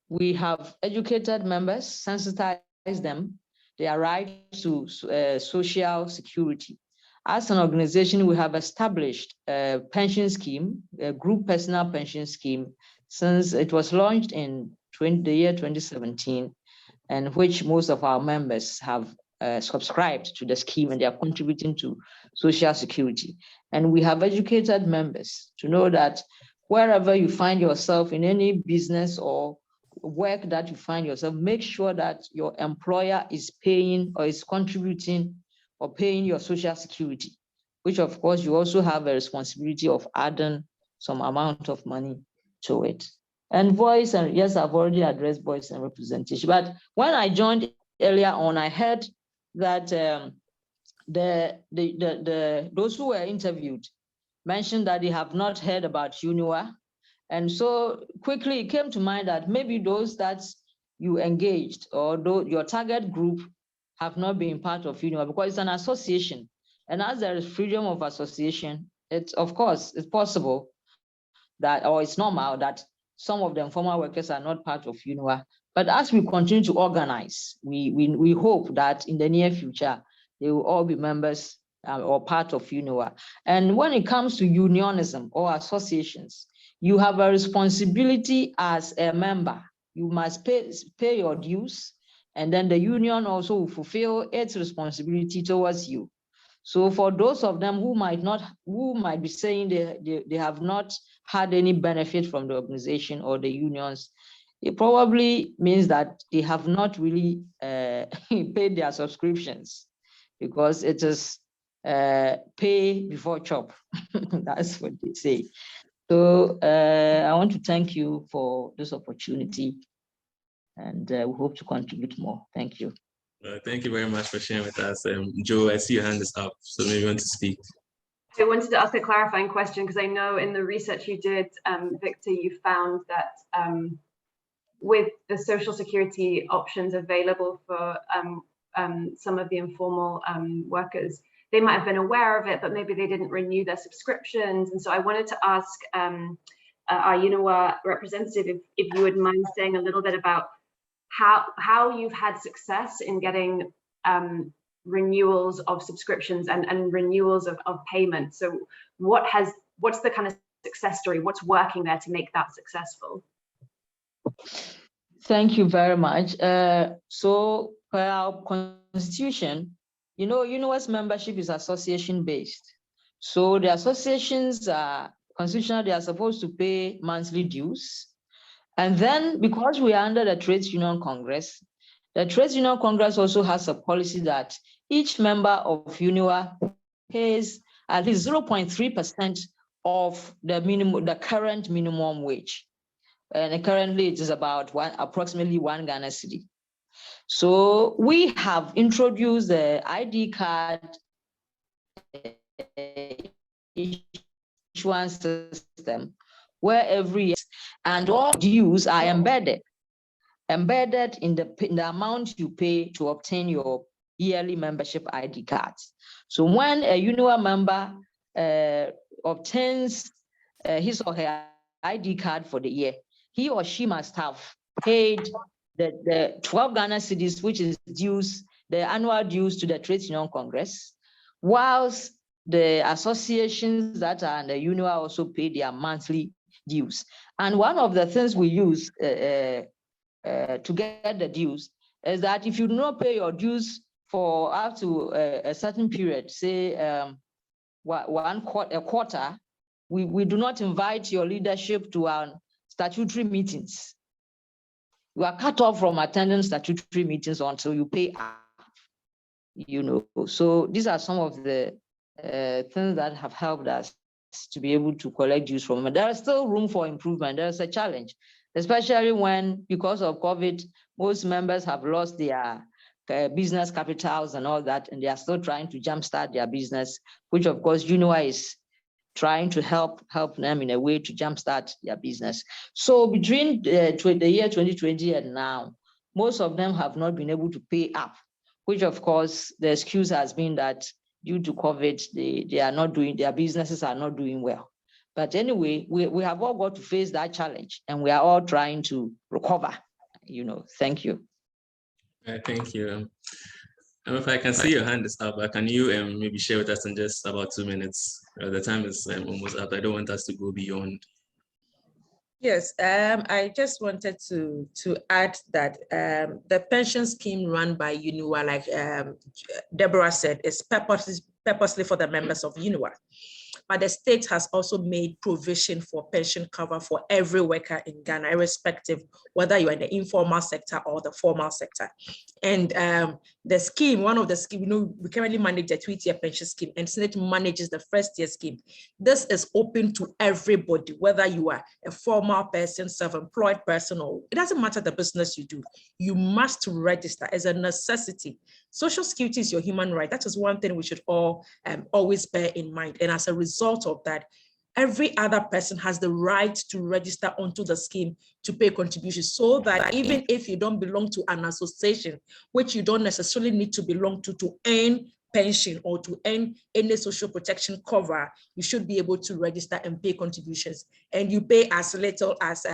we have educated members, sensitized them, their right to social security. As an organization, we have established a pension scheme, a group personal pension scheme, since it was launched in the year 2017, and which most of our members have subscribed to the scheme and they are contributing to social security. And we have educated members to know that wherever you find yourself in any business or work that you find yourself, make sure that your employer is paying or is contributing or paying your social security, which of course you also have a responsibility of adding some amount of money to it. And voice, and yes, I've already addressed voice and representation, but when I joined earlier on, I heard that those who were interviewed mentioned that they have not heard about UNIWA. And so quickly it came to mind that maybe those that you engaged or your target group have not been part of UNIWA because it's an association. And as there is freedom of association, of course, it's possible that, or it's normal that some of the informal workers are not part of UNIWA. But as we continue to organize, we hope that in the near future, they will all be members or part of UNIWA. And when it comes to unionism or associations, you have a responsibility as a member. You must pay your dues, and then the union also will fulfill its responsibility towards you. So for those of them who might be saying they have not had any benefit from the organization or the unions, it probably means that they have not really paid their subscriptions, because it is pay before chop. That's what they say. So I want to thank you for this opportunity, and we hope to contribute more. Thank you. Thank you very much for sharing with us. Joe, I see your hand is up, so maybe you want to speak. I wanted to ask a clarifying question, because I know in the research you did, Victor, you found that with the social security options available for some of the informal workers, they might have been aware of it, but maybe they didn't renew their subscriptions. And so I wanted to ask our UNIWA representative if you would mind saying a little bit about how you've had success in getting renewals of subscriptions and renewals of payment. So what's the kind of success story? What's working there to make that successful? Thank you very much. So per our constitution, UNIWA's membership is association based. So the associations are constitutional, they are supposed to pay monthly dues. And then because we are under the Trades Union Congress, the Trades Union Congress also has a policy that each member of UNIWA pays at least 0.3% of the current minimum wage. And currently it is about approximately 1 Ghana cedi. So we have introduced the ID card issuance system where every year, and all dues are embedded in the amount you pay to obtain your yearly membership ID cards. So when a UNIWA member obtains his or her ID card for the year, he or she must have paid the 12 Ghana cedis, which is dues, the annual dues to the Trades Union Congress, whilst the associations that are under UNIWA also pay their monthly dues. And one of the things we use to get the dues is that if you do not pay your dues for up to a certain period, say a quarter, we do not invite your leadership to our statutory meetings. You are cut off from attending statutory meetings until you pay up, So these are some of the things that have helped us to be able to collect dues from them. There is still room for improvement. There is a challenge, especially when, because of COVID, most members have lost their business capitals and all that, and they are still trying to jumpstart their business, which of course UNIWA is trying to help them in a way to jumpstart their business. So between the year 2020 and now, most of them have not been able to pay up, which of course the excuse has been that due to COVID, they are not doing, their businesses are not doing well. But anyway, we have all got to face that challenge, and we are all trying to recover, Thank you. Thank you. If I can see your hand is up, can you maybe share with us in just about 2 minutes? The time is almost up. I don't want us to go beyond. Yes, I just wanted to add that the pension scheme run by UNIWA, like Deborah said, is purposely for the members of UNIWA. But the state has also made provision for pension cover for every worker in Ghana, irrespective whether you're in the informal sector or the formal sector. And the scheme, one of the schemes, we currently manage the 3-tier pension scheme, and SSNIT manages the 1st-tier scheme. This is open to everybody, whether you are a formal person, self-employed person, or it doesn't matter the business you do. You must register as a necessity. Social security is your human right. That is one thing we should all always bear in mind. And as a result of that, every other person has the right to register onto the scheme to pay contributions, so that even if you don't belong to an association, which you don't necessarily need to belong to earn pension or to earn any social protection cover, you should be able to register and pay contributions. And you pay as little as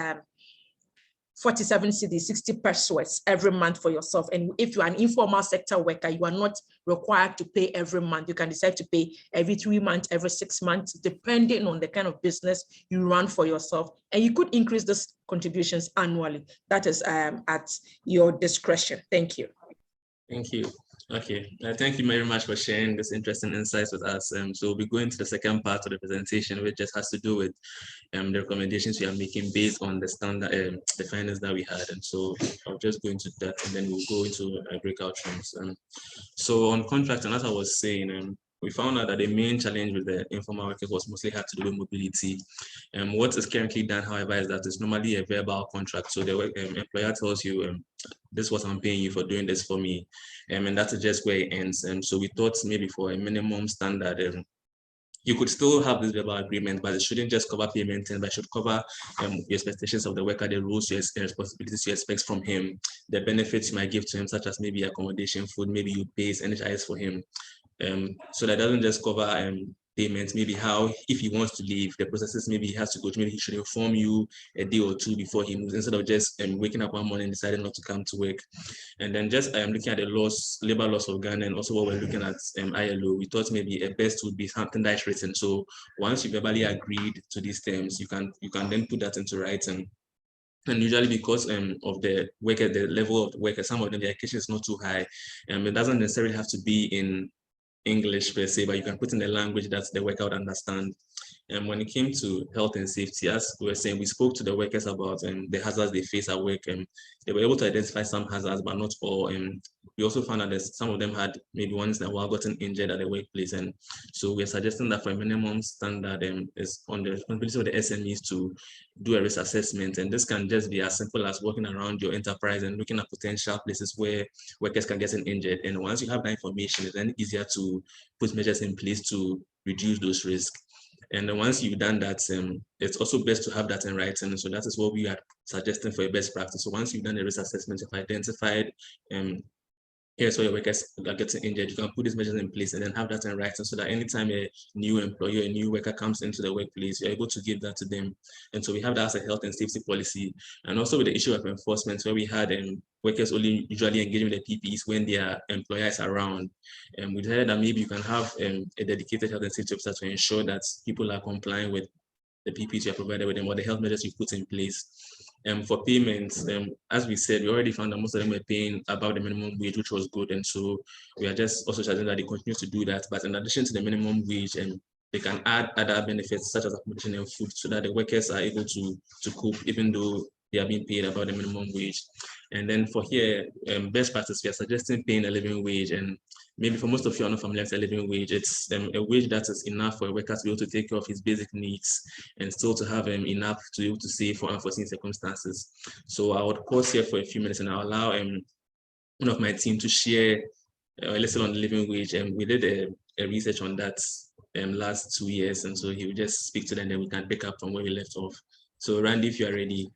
47 cedis, 60 pesos every month for yourself. And if you are an informal sector worker, you are not required to pay every month. You can decide to pay every 3 months, every 6 months, depending on the kind of business you run for yourself. And you could increase these contributions annually. That is at your discretion. Thank you. Thank you. Okay, thank you very much for sharing this interesting insights with us. So we'll be going to the second part of the presentation, which just has to do with the recommendations we are making based on the standard, the findings that we had. And so I'll just go into that, and then we'll go into breakout rooms. So on contracting, as I was saying, we found out that the main challenge with the informal workers was mostly had to do with mobility. What is currently done, however, is that it's normally a verbal contract. So the employer tells you, this is what I'm paying you for doing this for me. And that's just where it ends. So we thought maybe for a minimum standard, you could still have this verbal agreement, but it shouldn't just cover payment, but it should cover your expectations of the worker, the rules, your responsibilities you expect from him, the benefits you might give to him, such as maybe accommodation, food, maybe you pay NHIS for him. So that doesn't just cover payments, maybe how, if he wants to leave, the processes maybe he has to go through, maybe he should inform you a day or two before he moves, instead of just waking up one morning and deciding not to come to work. And then just looking at the laws, labor laws of Ghana, and also what we're looking at ILO, we thought maybe a best would be something that's written. So once you verbally agreed to these terms, you can then put that into writing. And usually because of the worker, the level of the worker, some of them, the education is not too high. It doesn't necessarily have to be in English per se, but you can put in the language that the worker would understand. And when it came to health and safety, as we were saying, we spoke to the workers about the hazards they face at work, and they were able to identify some hazards, but not all. And we also found out that some of them had maybe once in a while gotten injured at the workplace. And so we're suggesting that for a minimum standard, is on the responsibility of the SMEs to do a risk assessment. And this can just be as simple as walking around your enterprise and looking at potential places where workers can get injured. And once you have that information, it's then easier to put measures in place to reduce those risks. And then once you've done that, it's also best to have that in writing. So that is what we are suggesting for a best practice. So once you've done a risk assessment, you've identified here's where your workers are getting injured, you can put these measures in place and then have that in writing so that anytime a new employee, a new worker comes into the workplace, you're able to give that to them. And so we have that as a health and safety policy. And also with the issue of enforcement, where we had workers only usually engaging with the PPEs when their employers are around. And we decided that maybe you can have a dedicated health and safety officer to ensure that people are complying with the PPEs you are provided with them or the health measures you put in place. For payments, as we said, we already found that most of them were paying about the minimum wage, which was good. And so we are just also suggesting that they continue to do that. But in addition to the minimum wage, they can add other benefits such as accommodation and food so that the workers are able to cope even though they are being paid about the minimum wage. And then for here, best practice, we are suggesting paying a living wage. And maybe for most of you are not familiar with a living wage, it's a wage that is enough for a worker to be able to take care of his basic needs and still to have enough to be able to save for unforeseen circumstances. So I would pause here for a few minutes and I'll allow one of my team to share a lesson on the living wage. And we did a research on that last 2 years. And so he will just speak to them and then we can pick up from where we left off. So Randy, if you are ready.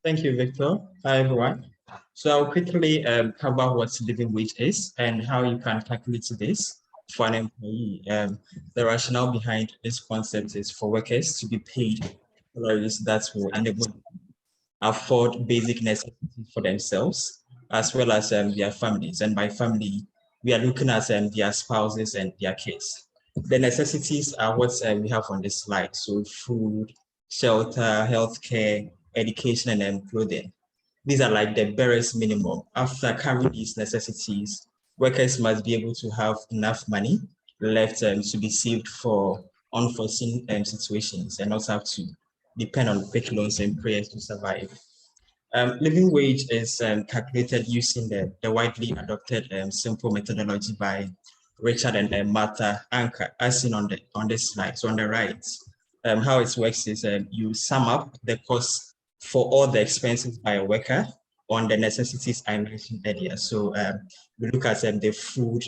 Thank you, Victor. Hi, everyone. So I'll quickly cover what living wage is and how you can calculate this for an employee. The rationale behind this concept is for workers to be paid salaries that will enable them afford basic necessities for themselves, as well as their families. And by family, we are looking at their spouses and their kids. The necessities are what we have on this slide. So food, shelter, healthcare, education, and clothing. These are like the barest minimum. After covering these necessities, workers must be able to have enough money left to be saved for unforeseen situations and not have to depend on quick loans and prayers to survive. Living wage is calculated using the widely adopted simple methodology by Richard and Martha Anker, as seen on this slide. So on the right, how it works is you sum up the cost for all the expenses by a worker on the necessities I mentioned earlier. So we look at the food,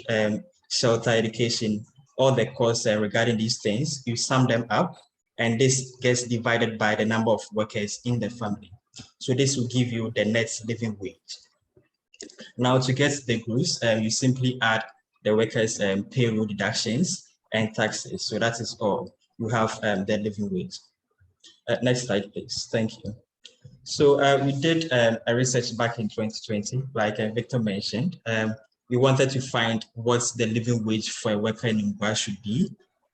shelter, education, all the costs regarding these things, you sum them up, and this gets divided by the number of workers in the family. So this will give you the net living wage. Now to get the gross, you simply add the workers' payroll deductions and taxes. So that is all. You have the living wage. Next slide, please. Thank you. So we did a research back in 2020, like Victor mentioned. We wanted to find what the living wage for a worker in UNIWA should be.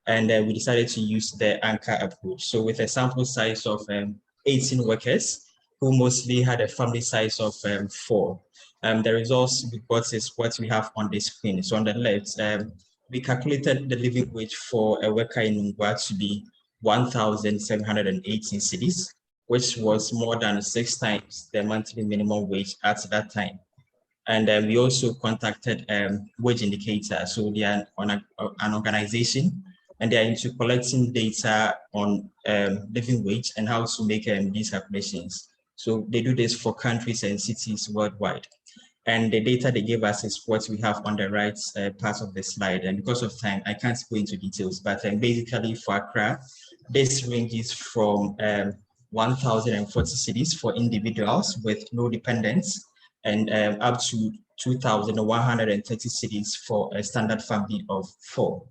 And we decided to use the anchor approach. So with a sample size of 18 workers, who mostly had a family size of 4. The results we got is what we have on the screen. So on the left, we calculated the living wage for a worker in UNIWA to be 1,718 cedis, which was more than 6 times the monthly minimum wage at that time. And we also contacted Wage Indicator. So they are on an organization, and they are into collecting data on living wage and how to make these calculations. So they do this for countries and cities worldwide. And the data they gave us is what we have on the right part of the slide. And because of time, I can't go into details, but basically for Accra, this ranges from 1,040 cedis for individuals with no dependents and up to 2,130 cedis for a standard family of 4.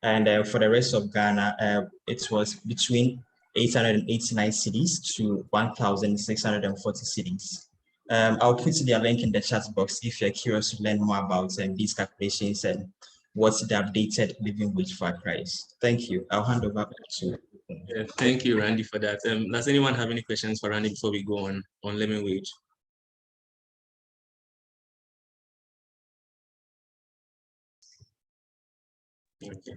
And for the rest of Ghana, it was between 889 cedis to 1,640 cedis. I'll put the link in the chat box if you're curious to learn more about these calculations and what's the updated living wage for Accra is. Thank you. I'll hand over to. Thank you, Randy, for that. Does anyone have any questions for Randy before we go on living wage? Okay.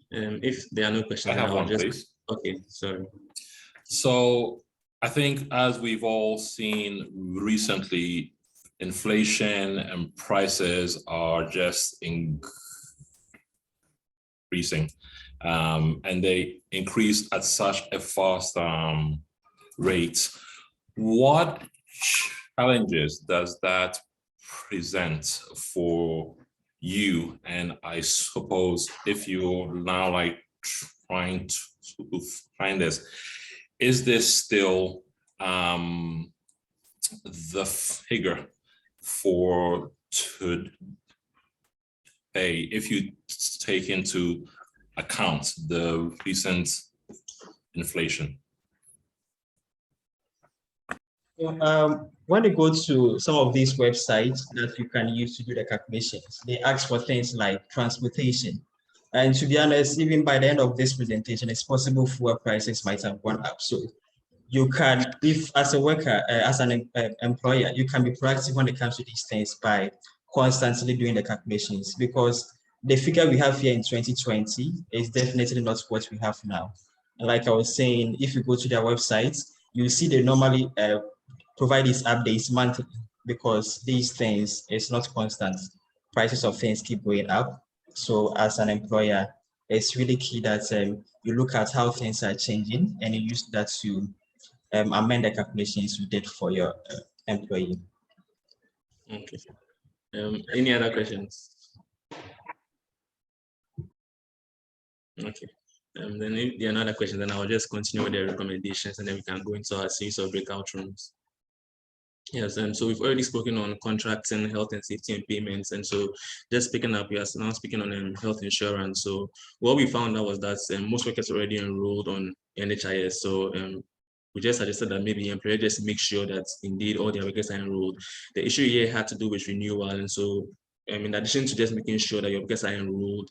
If there are no questions, I have one, please. Okay, sorry. So I think as we've all seen recently, inflation and prices are just increasing, and they increase at such a fast rate. What challenges does that present for you? And I suppose if you're now like trying to find this, is this still the figure for today if you take into account the recent inflation? When you go to some of these websites that you can use to do the calculations, they ask for things like transportation. And to be honest, even by the end of this presentation, it's possible fuel prices might have gone up. So you can, if as a worker, as an employer, you can be proactive when it comes to these things by constantly doing the calculations, because the figure we have here in 2020 is definitely not what we have now. And like I was saying, if you go to their websites, you see they normally provide these updates monthly, because these things is not constant. Prices of things keep going up. So as an employer, it's really key that you look at how things are changing and you use that to amend the calculations you did for your employee. Okay. Any other questions? Okay. Then if there are another question, then I'll just continue with the recommendations and then we can go into our series of breakout rooms. Yes, so we've already spoken on contracts and health and safety and payments. And so just picking up, we are now speaking on health insurance. So what we found out was that most workers already enrolled on NHIS. So we just suggested that maybe employer just make sure that indeed all their workers are enrolled. The issue here had to do with renewal. And so in addition to just making sure that your workers are enrolled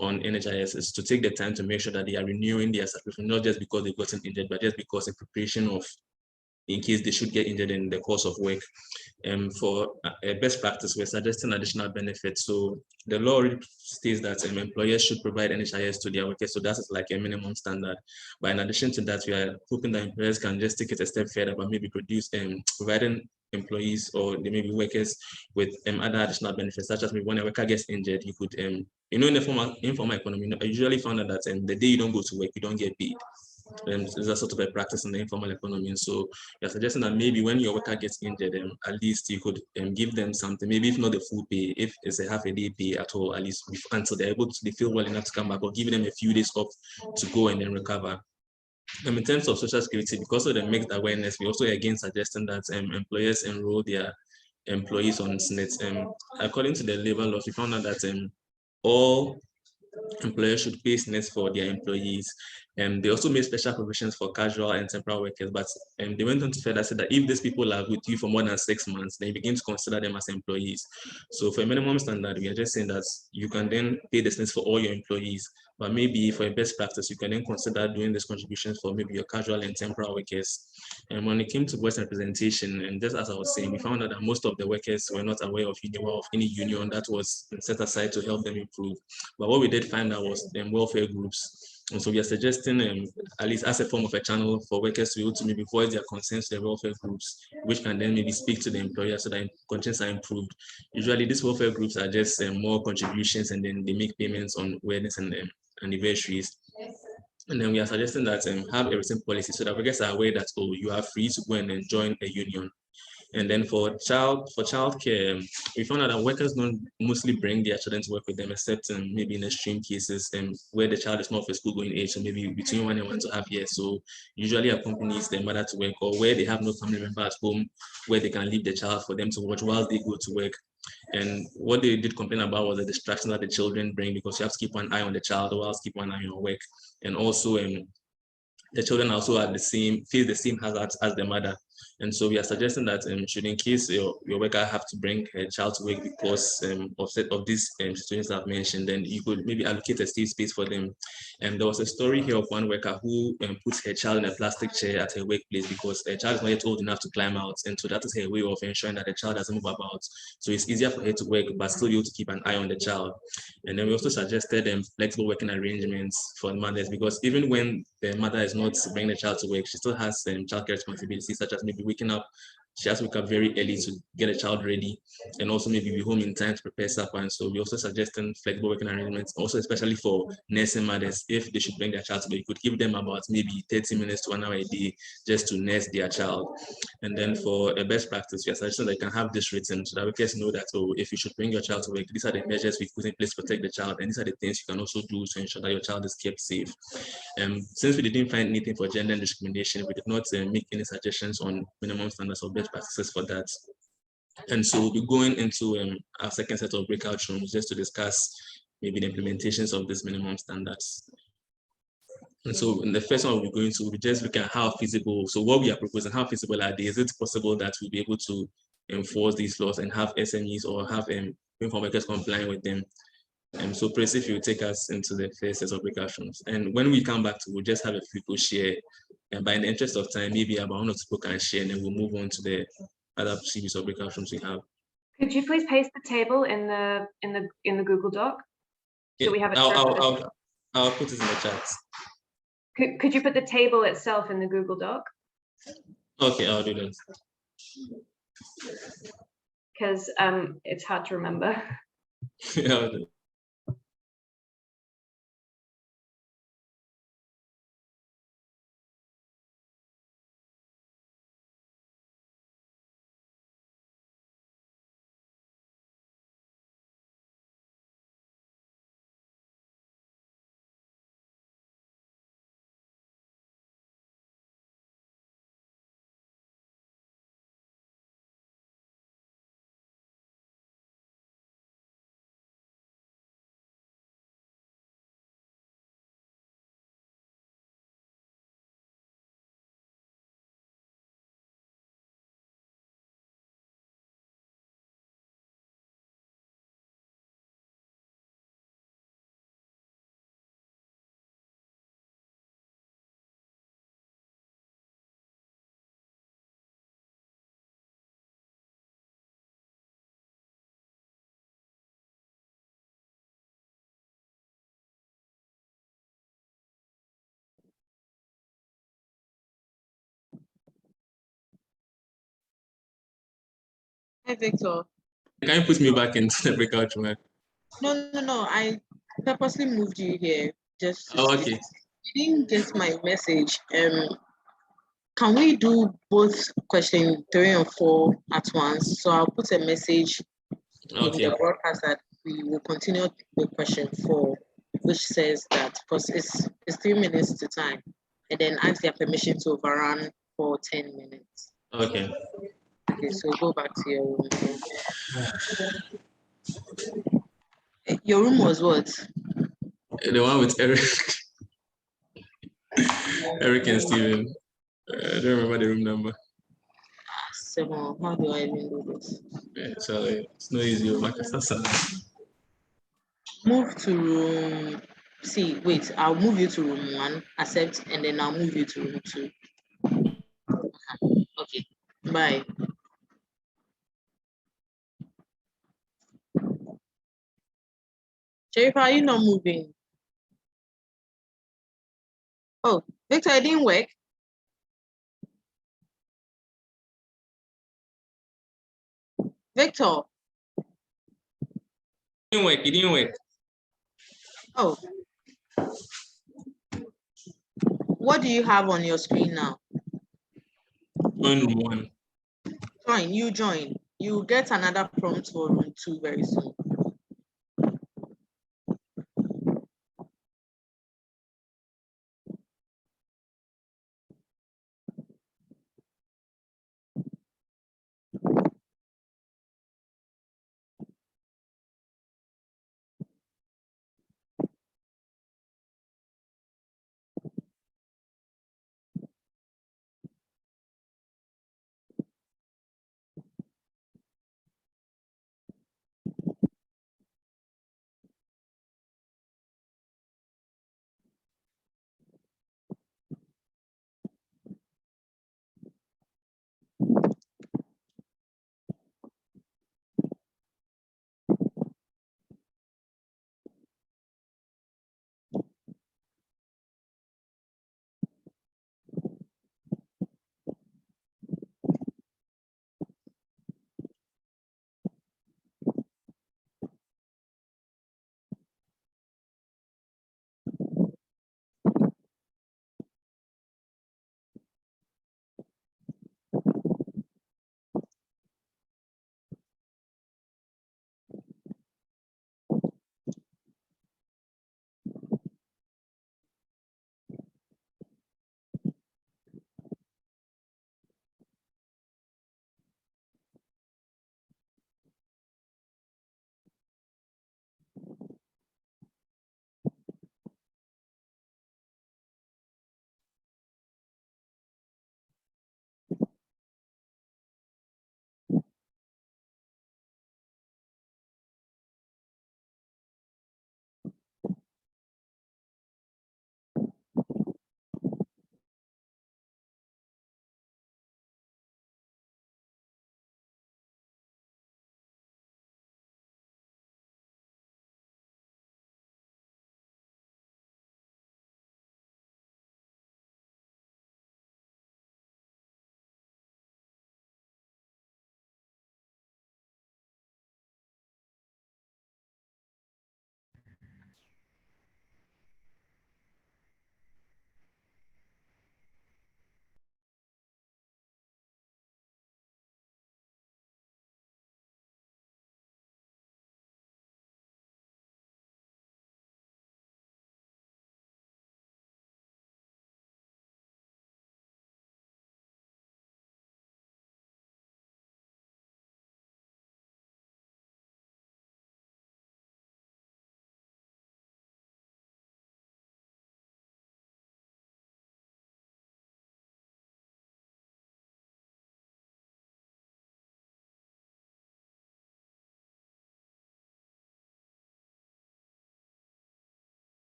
on NHIS, is to take the time to make sure that they are renewing their subscription, not just because they've gotten injured, but just because in preparation of in case they should get injured in the course of work. For a best practice, we're suggesting additional benefits. So the law states that employers should provide NHIS to their workers. So that's like a minimum standard. But in addition to that, we are hoping that employers can just take it a step further, but maybe providing employees or they may be workers with other additional benefits, such as maybe when a worker gets injured, you could, in the informal economy, I usually found out that the day you don't go to work, you don't get paid. There's a sort of a practice in the informal economy. And so you're suggesting that maybe when your worker gets injured, at least you could give them something, maybe if not the full pay, if it's a half a day pay at all, at least until they're able to, they feel well enough to come back, or give them a few days off to go and then recover. In terms of social security, because of the mixed awareness, we also again suggesting that employers enroll their employees on SNIT. According to the labor laws, we found out that all employers should pay SNIT for their employees. They also made special provisions for casual and temporary workers, but they went on to further say that if these people are with you for more than 6 months, then you begin to consider them as employees. So for a minimum standard, we are just saying that you can then pay the SNIT for all your employees, but maybe for a best practice, you can then consider doing these contributions for maybe your casual and temporary workers. And when it came to voice representation, and just as I was saying, we found out that most of the workers were not aware of UNIWA, of any union that was set aside to help them improve. But what we did find out was welfare groups. And so we are suggesting, at least as a form of a channel for workers to be able to maybe voice their concerns to the welfare groups, which can then maybe speak to the employer so that conditions are improved. Usually these welfare groups are just more contributions, and then they make payments on weddings and anniversaries. And then we are suggesting that have a written policy so that workers are aware that, oh, you are free to go and join a union. And then for childcare, we found out that workers don't mostly bring their children to work with them, except maybe in extreme cases where the child is not of a school-going age, so maybe between 1 and 1.5 years. So usually accompanies their mother to work, or where they have no family member at home where they can leave the child for them to watch while they go to work. And what they did complain about was the distraction that the children bring, because you have to keep one eye on the child while keep one eye on your work. And also the children also face the same hazards as the mother. And so we are suggesting that should in case your worker have to bring her child to work because of these situations I've mentioned, then you could maybe allocate a safe space for them. And there was a story here of one worker who puts her child in a plastic chair at her workplace because the child is not yet old enough to climb out. And so that is her way of ensuring that the child doesn't move about. So it's easier for her to work, but still be able to keep an eye on the child. And then we also suggested flexible working arrangements for mothers, because even when the mother is not bringing the child to work, she still has childcare responsibilities, such as maybe waking up. She has to wake up very early to get a child ready, and also maybe be home in time to prepare supper. And so we also suggesting flexible working arrangements, also especially for nursing mothers. If they should bring their child to work, you could give them about maybe 30 minutes to 1 hour a day just to nurse their child. And then for a best practice, we are suggesting that you can have this written so that workers know that, oh, if you should bring your child to work, these are the measures we put in place to protect the child, and these are the things you can also do to ensure that your child is kept safe. Since we didn't find anything for gender discrimination, we did not make any suggestions on minimum standards or best practices for that. And so we'll be going into our second set of breakout rooms just to discuss maybe the implementations of these minimum standards. And so in the first one we'll be just looking at how feasible, so what we are proposing, how feasible are they? Is it possible that we'll be able to enforce these laws and have SMEs or have informal workers complying with them? So Chris, if you take us into the first set of breakout rooms, and when we come back we'll just have a few people share, and by in the interest of time, maybe about 1 or 2 people can share, and then we'll move on to the other series of breakout rooms we have. Could you please paste the table in the Google Doc? So we have it. I'll put it in the chat. Could you put the table itself in the Google Doc? Okay, I'll do that. Because it's hard to remember. Yeah, I'll do it. Hey, Victor. Can you put me back into the breakout room? No. I purposely moved you here just to okay. You didn't get my message. Can we do both question 3 and 4 at once? So I'll put a message in the broadcast that we will continue with question 4, which says that because it's 3 minutes to time, and then ask their permission to overrun for 10 minutes. Okay. Okay, so go back to your room. Your room was what? The one with Eric. Eric and Steven. I don't remember the room number. 7. How do I even do this? Yeah, so it's not easy. Move to room. See, wait, I'll move you to room 1, accept, and then I'll move you to room 2. Okay, bye. Jennifer, are you not moving? Oh, Victor, it didn't work. Victor. It didn't work. Oh. What do you have on your screen now? Join room 1. Join. You get another prompt for room 2 very soon.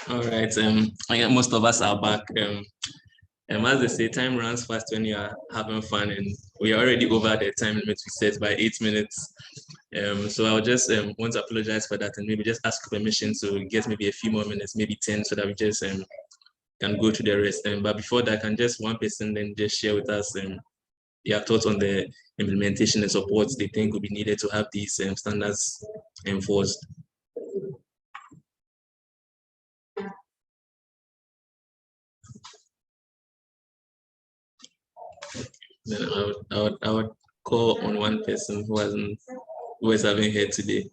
All right. I guess most of us are back. As they say, time runs fast when you are having fun, and we are already over the time limit we set by 8 minutes. So I'll just want to apologize for that and maybe just ask permission to get maybe a few more minutes, maybe 10, so that we just can go to the rest. But before that, can just one person then just share with us their thoughts on the implementation and support they think will be needed to have these standards enforced. Then I would call on one person who is having here today.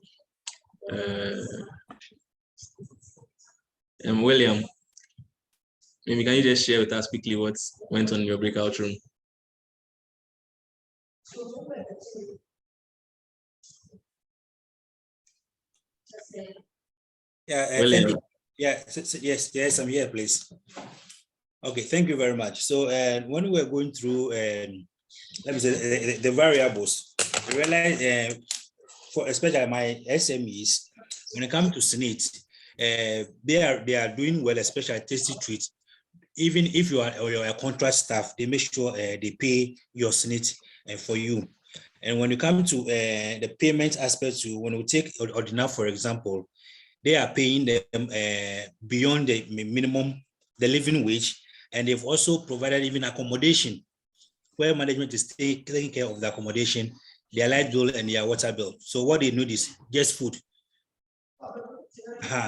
William, maybe can you just share with us quickly what went on in your breakout room? Yeah, William. Yes, I'm here, please. Okay, thank you very much. So when we were going through, let me say the variables, I realized for especially my SMEs, when it comes to SNIT, they are doing well, especially tasty treats. Even if you're a contract staff, they make sure they pay your SNIT for you. And when you come to the payment aspect, when we take Ordinary, for example, they are paying them beyond the minimum, the living wage, and they've also provided even accommodation where management is taking care of the accommodation their light bill and their water bill. So what they need is just food.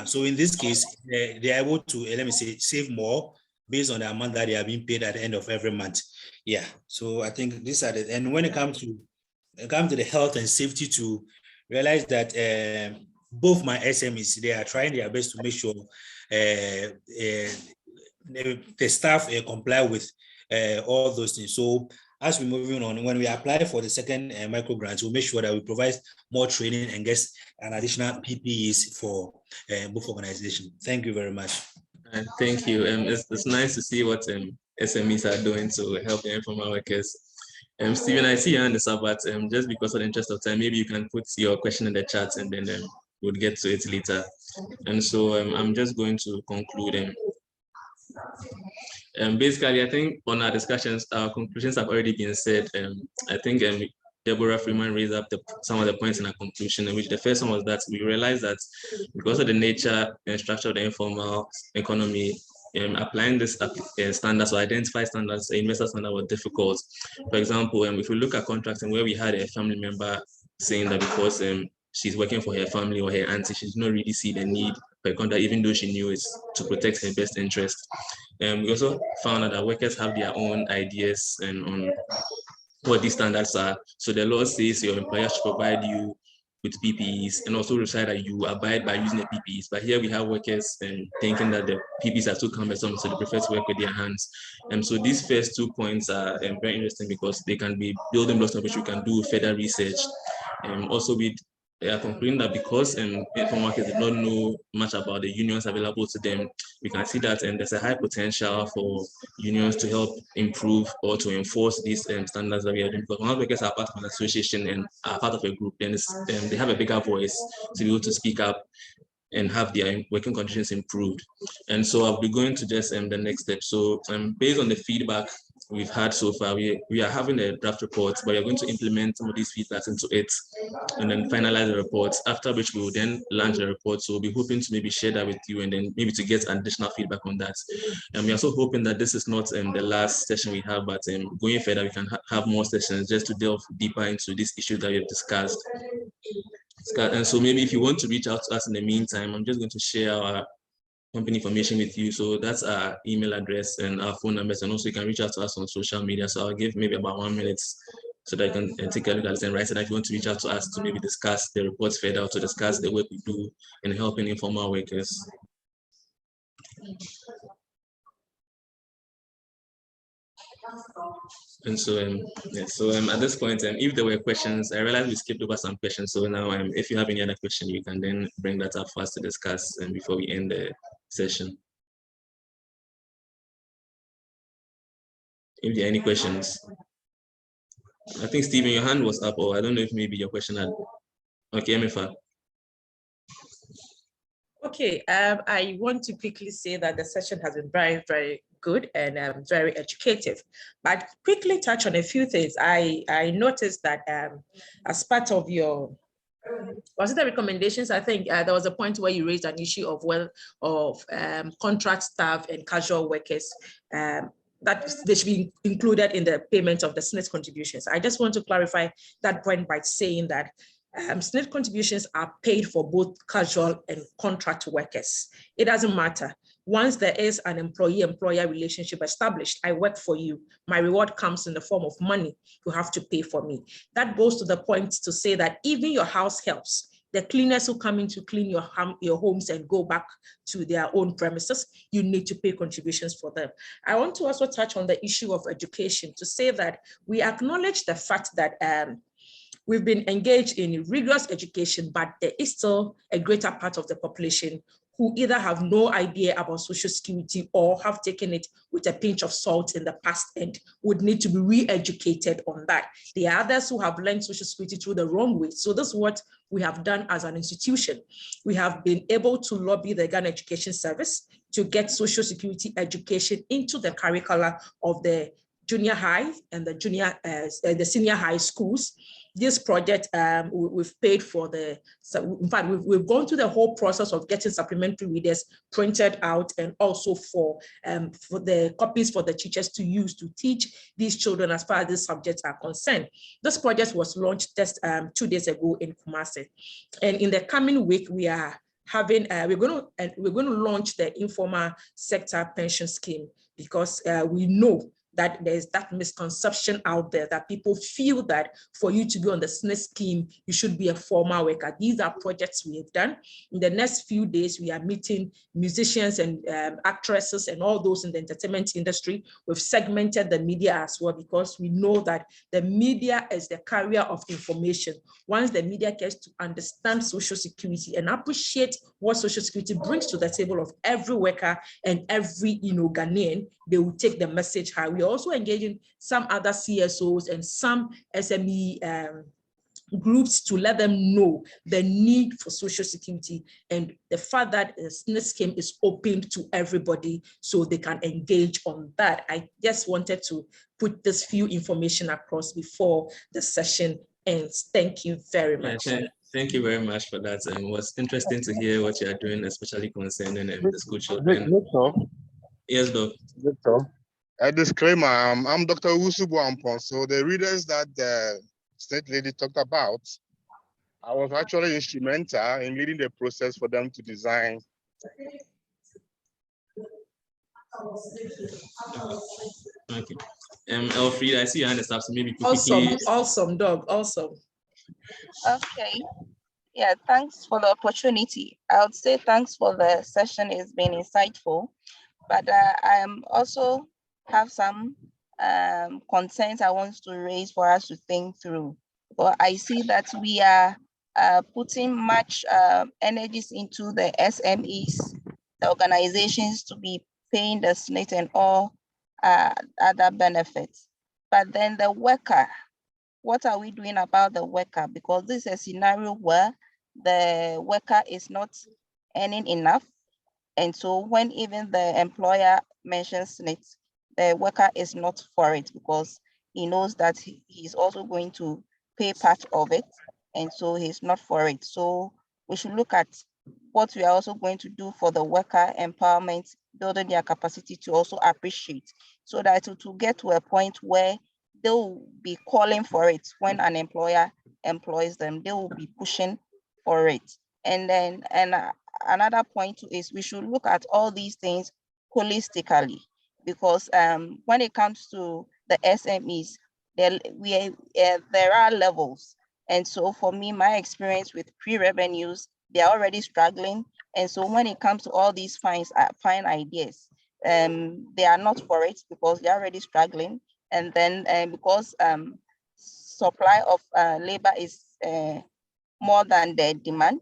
So in this case, they are able to, let me say, save more based on the amount that they are being paid at the end of every month. Yeah, so I think these are the, and when it comes to the health and safety, to realize that both my SMEs, they are trying their best to make sure the staff comply with all those things. So as we're moving on, when we apply for the second micro grant, we'll make sure that we provide more training and get an additional PPEs for both organizations. Thank you very much. And thank you. It's nice to see what SMEs are doing to help the informal workers. Stephen, I see your hand is up, but just because of the interest of time, maybe you can put your question in the chat and then we'll get to it later. And so I'm just going to conclude. Basically, I think on our discussions, our conclusions have already been said. I think Deborah Freeman raised up some of the points in our conclusion, in which the first one was that we realized that because of the nature and structure of the informal economy, applying this standards or identify standards, investor standard was difficult. For example, if we look at contracting where we had a family member saying that because she's working for her family or her auntie, she did not really see the need for a contract, even though she knew it's to protect her best interest. We also found out that workers have their own ideas and on what these standards are. So the law says your employer should provide you with PPEs and also decide that you abide by using the PPEs. But here we have workers thinking that the PPEs are too cumbersome, so they prefer to work with their hands. And so these first 2 points are very interesting because they can be building blocks on which we can do further research. Also, they are concluding that because informal workers did not know much about the unions available to them, we can see that there's a high potential for unions to help improve or to enforce these standards that we are doing. Because once workers are part of an association and are part of a group, then they have a bigger voice to be able to speak up and have their working conditions improved. And so I'll be going to just the next step. So based on the feedback we've had so far, we are having a draft report, but we're going to implement some of these feedbacks into it and then finalize the reports, after which we will then launch the report. So we'll be hoping to maybe share that with you and then maybe to get additional feedback on that. And we're also hoping that this is not the last session we have, but going further, we can have more sessions just to delve deeper into these issues that we have discussed. And so maybe if you want to reach out to us in the meantime, I'm just going to share our company information with you. So that's our email address and our phone numbers, and also you can reach out to us on social media. So I'll give maybe about 1 minute so that you can take a look at it and write it. If you want to reach out to us to maybe discuss the reports further, or to discuss the work we do in helping informal workers. And so, at this point, if there were questions, I realized we skipped over some questions. So now, if you have any other question, you can then bring that up for us to discuss before we end the session. If there are any questions. I think, Stephen, your hand was up, or I don't know if maybe your question had. Okay, Emifa. Okay, I want to quickly say that the session has been very, very good and very educative, but quickly touch on a few things. I noticed that as part of your, was it the recommendations? I think there was a point where you raised an issue of contract staff and casual workers, that they should be included in the payment of the SNIT contributions. I just want to clarify that point by saying that SNIT contributions are paid for both casual and contract workers. It doesn't matter. Once there is an employee-employer relationship established, I work for you, my reward comes in the form of money, you have to pay for me. That goes to the point to say that even your house helps, the cleaners who come in to clean your homes and go back to their own premises, you need to pay contributions for them. I want to also touch on the issue of education to say that we acknowledge the fact that we've been engaged in rigorous education, but there is still a greater part of the population who either have no idea about Social Security or have taken it with a pinch of salt in the past and would need to be re-educated on that. There are others who have learned Social Security through the wrong way. So this is what we have done as an institution. We have been able to lobby the Ghana Education Service to get Social Security education into the curricula of the junior high and the senior high schools. this project, we've paid for in fact, we've gone through the whole process of getting supplementary readers printed out, and also for the copies for the teachers to use to teach these children as far as these subjects are concerned. This project was launched just 2 days ago in Kumasi, and in the coming week we are having we're going to launch the informal sector pension scheme, because we know that there's that misconception out there that people feel that for you to be on the SSNIT scheme, you should be a formal worker. These are projects we have done. In the next few days, we are meeting musicians and actresses and all those in the entertainment industry. We've segmented the media as well, because we know that the media is the carrier of information. Once the media gets to understand Social Security and appreciate what Social Security brings to the table of every worker and every Ghanaian, they will take the message high. We are also engaging some other CSOs and some SME groups to let them know the need for Social Security and the fact that the SSNIT scheme is open to everybody, so they can engage on that. I just wanted to put this few information across before the session ends. Thank you very much. Thank you very much for that. And it was interesting to hear what you are doing, especially concerning the school children. Victor? Yes, Doc. Victor? A disclaimer, I'm Dr. Usubu Ampon. So the readers that the state lady talked about, I was actually instrumental in leading the process for them to design. Okay. Elfrida, I see your hand is up, so maybe Awesome, Doc, awesome. Okay. Yeah, thanks for the opportunity. I would say thanks for the session. It's been insightful, but I also have some concerns I want to raise for us to think through. But I see that we are putting much energies into the SMEs, the organizations, to be paying the SSNIT and all other benefits. But then the worker, what are we doing about the worker? Because this is a scenario where the worker is not earning enough. And so when even the employer mentions SSNIT, the worker is not for it, because he knows that he's also going to pay part of it. And so he's not for it. So we should look at what we are also going to do for the worker empowerment, building their capacity to also appreciate, so that it will get to a point where they will be calling for it. When an employer employs them, they will be pushing for it. And then another point is we should look at all these things holistically, because when it comes to the SMEs, there are levels. And so for me, my experience with pre-revenues, they are already struggling. And so when it comes to all these fine ideas, they are not for it, because they're already struggling. And then because supply of labor is more than the demand,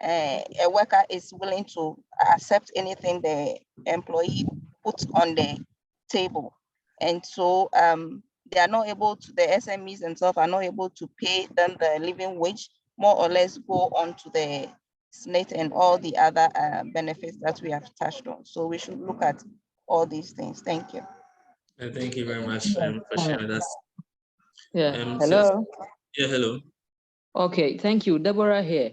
a worker is willing to accept anything the employee puts on the table. And so they are not able to, the SMEs themselves are not able to pay them the living wage, more or less go on to the SSNIT and all the other benefits that we have touched on. So we should look at all these things. Thank you. Thank you very much for sharing that. Yeah. Hello. Yeah, hello. Okay, thank you. Deborah here.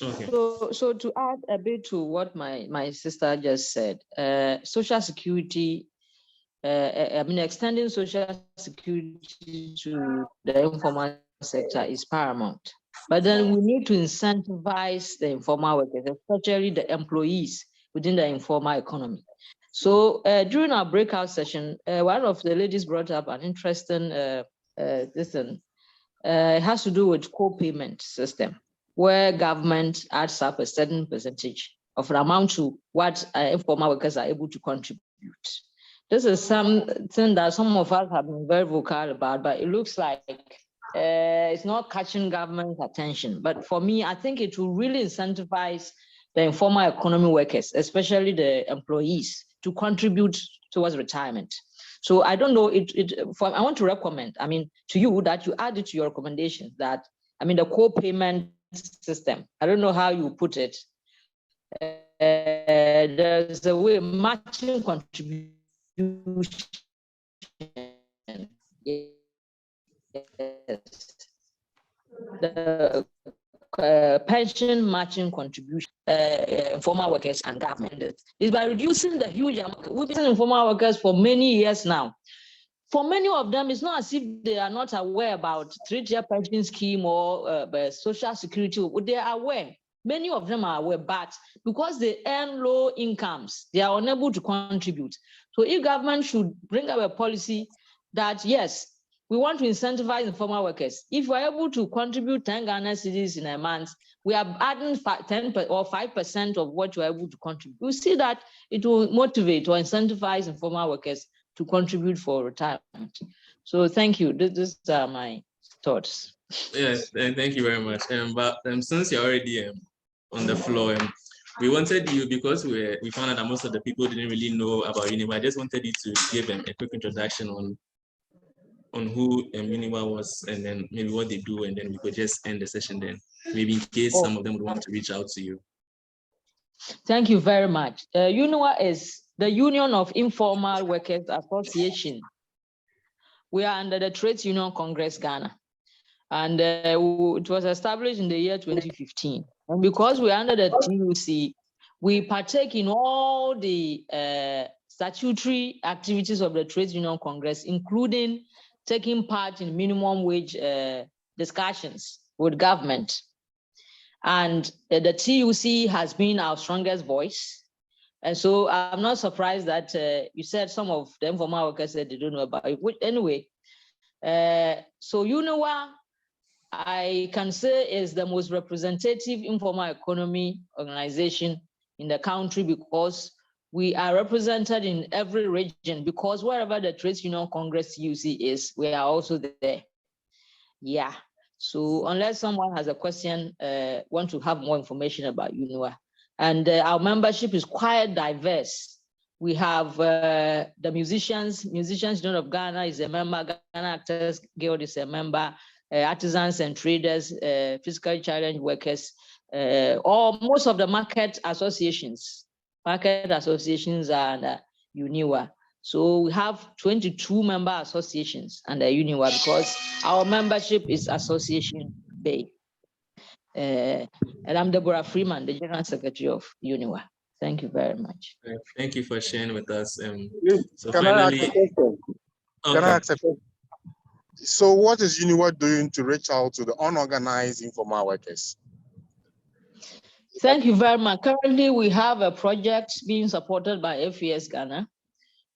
Okay. So to add a bit to what my sister just said, Social Security, I mean, extending Social Security to the informal sector is paramount. But then we need to incentivize the informal workers, especially the employees within the informal economy. So during our breakout session, one of the ladies brought up an interesting it has to do with co-payment system, where government adds up a certain percentage of an amount to what informal workers are able to contribute. This is something that some of us have been very vocal about, but it looks like it's not catching government's attention. But for me, I think it will really incentivize the informal economy workers, especially the employees, to contribute towards retirement. So I don't know, I want to recommend, to you, that you add it to your recommendation that, the co-payment system, I don't know how you put it. There's a way, matching contribution. Yes. the pension matching contribution, informal workers and government, is by reducing the huge amount. We've been informal workers for many years now. For many of them, it's not as if they are not aware about three-tier pension scheme or social security. They are aware. Many of them are aware, but because they earn low incomes, they are unable to contribute. So if government should bring up a policy that, yes, we want to incentivize informal workers. If we're able to contribute 10 Ghana cedis in a month, we are adding 10 or 5% of what you're able to contribute. We see that it will motivate or incentivize informal workers to contribute for retirement. So thank you. These are my thoughts. Yes, and thank you very much. But since you're already on the floor, we wanted you, because we found out that most of the people didn't really know about UNIWA. I just wanted you to give a quick introduction on who UNIWA was, and then maybe what they do, and then we could just end the session then. Maybe in case some of them would want to reach out to you. Thank you very much. UNIWA is the Union of Informal Workers Association. We are under the Trades Union Congress Ghana, and it was established in the year 2015. And because we are under the TUC, we partake in all the statutory activities of the Trades Union Congress, including taking part in minimum wage discussions with government. And the TUC has been our strongest voice. And so I'm not surprised that you said some of the informal workers said they don't know about it. Anyway, so UNIWA, I can say, is the most representative informal economy organization in the country, because we are represented in every region, because wherever the Trades Union Congress TUC is, we are also there. Yeah. So unless someone has a question, want to have more information about UNIWA. And our membership is quite diverse. We have the Musicians Union of Ghana is a member, Ghana Actors Guild is a member, artisans and traders, physically challenged workers, or most of the market associations are under UNIWA. So we have 22 member associations under UNIWA, because our membership is association based. And I'm Deborah Freeman, the General Secretary of UNIWA. Thank you very much. Thank you for sharing with us. So Can finally, Can I ask a question? So what is UNIWA doing to reach out to the unorganized informal workers? Thank you very much. Currently, we have a project being supported by FES Ghana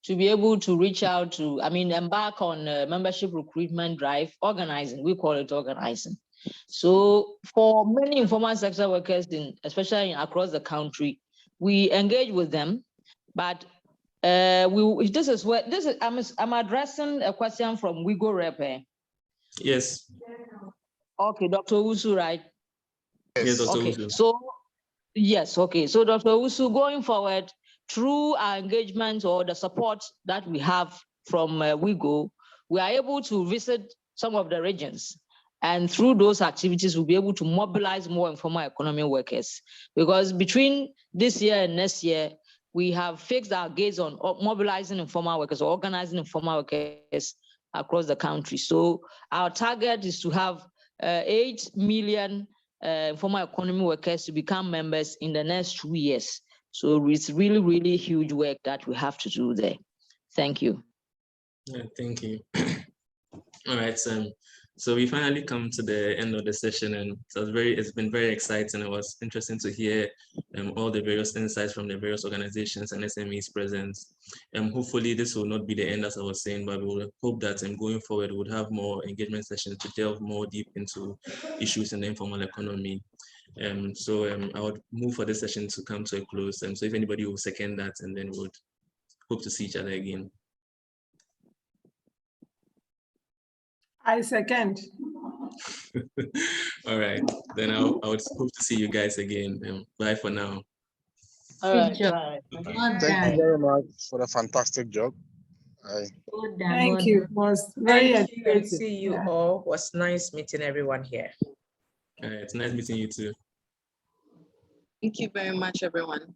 to be able to reach out to, embark on a membership recruitment drive, organizing, we call it organizing. So for many informal sector workers, especially across the country, we engage with them, but I'm addressing a question from Wigo Rep. Yes. Okay, Dr. Usu, right? Yes, Dr. Okay, Usu. so yes, okay. So Dr. Usu, going forward, through our engagement or the support that we have from Wigo, we are able to visit some of the regions. And through those activities, we'll be able to mobilize more informal economy workers. Because between this year and next year, we have fixed our gaze on mobilizing informal workers or organizing informal workers across the country. So our target is to have 8 million informal economy workers to become members in the next 2 years. So it's really, really huge work that we have to do there. Thank you. Yeah, thank you. All right, so we finally come to the end of the session, and so it's been very exciting. It was interesting to hear all the various insights from the various organizations and SMEs present. Hopefully this will not be the end, as I was saying, but we will hope that going forward we would have more engagement sessions to delve more deep into issues in the informal economy. I would move for this session to come to a close. So if anybody will second that, and then we would hope to see each other again. I second. All right, then I would hope to see you guys again. Bye for now. All right. Thank you very much for the fantastic job. Thank you. It was very Thank you, and educative. see you all. It was nice meeting everyone here. All right, it's nice meeting you too. Thank you very much, everyone.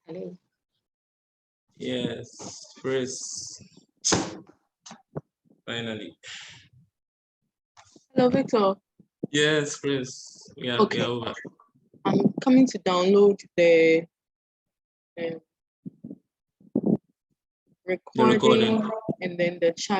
Hello. Yes, Chris. Finally. Hello, Victor. Yes, Chris. We are over. I'm coming to download the recording and then the chat.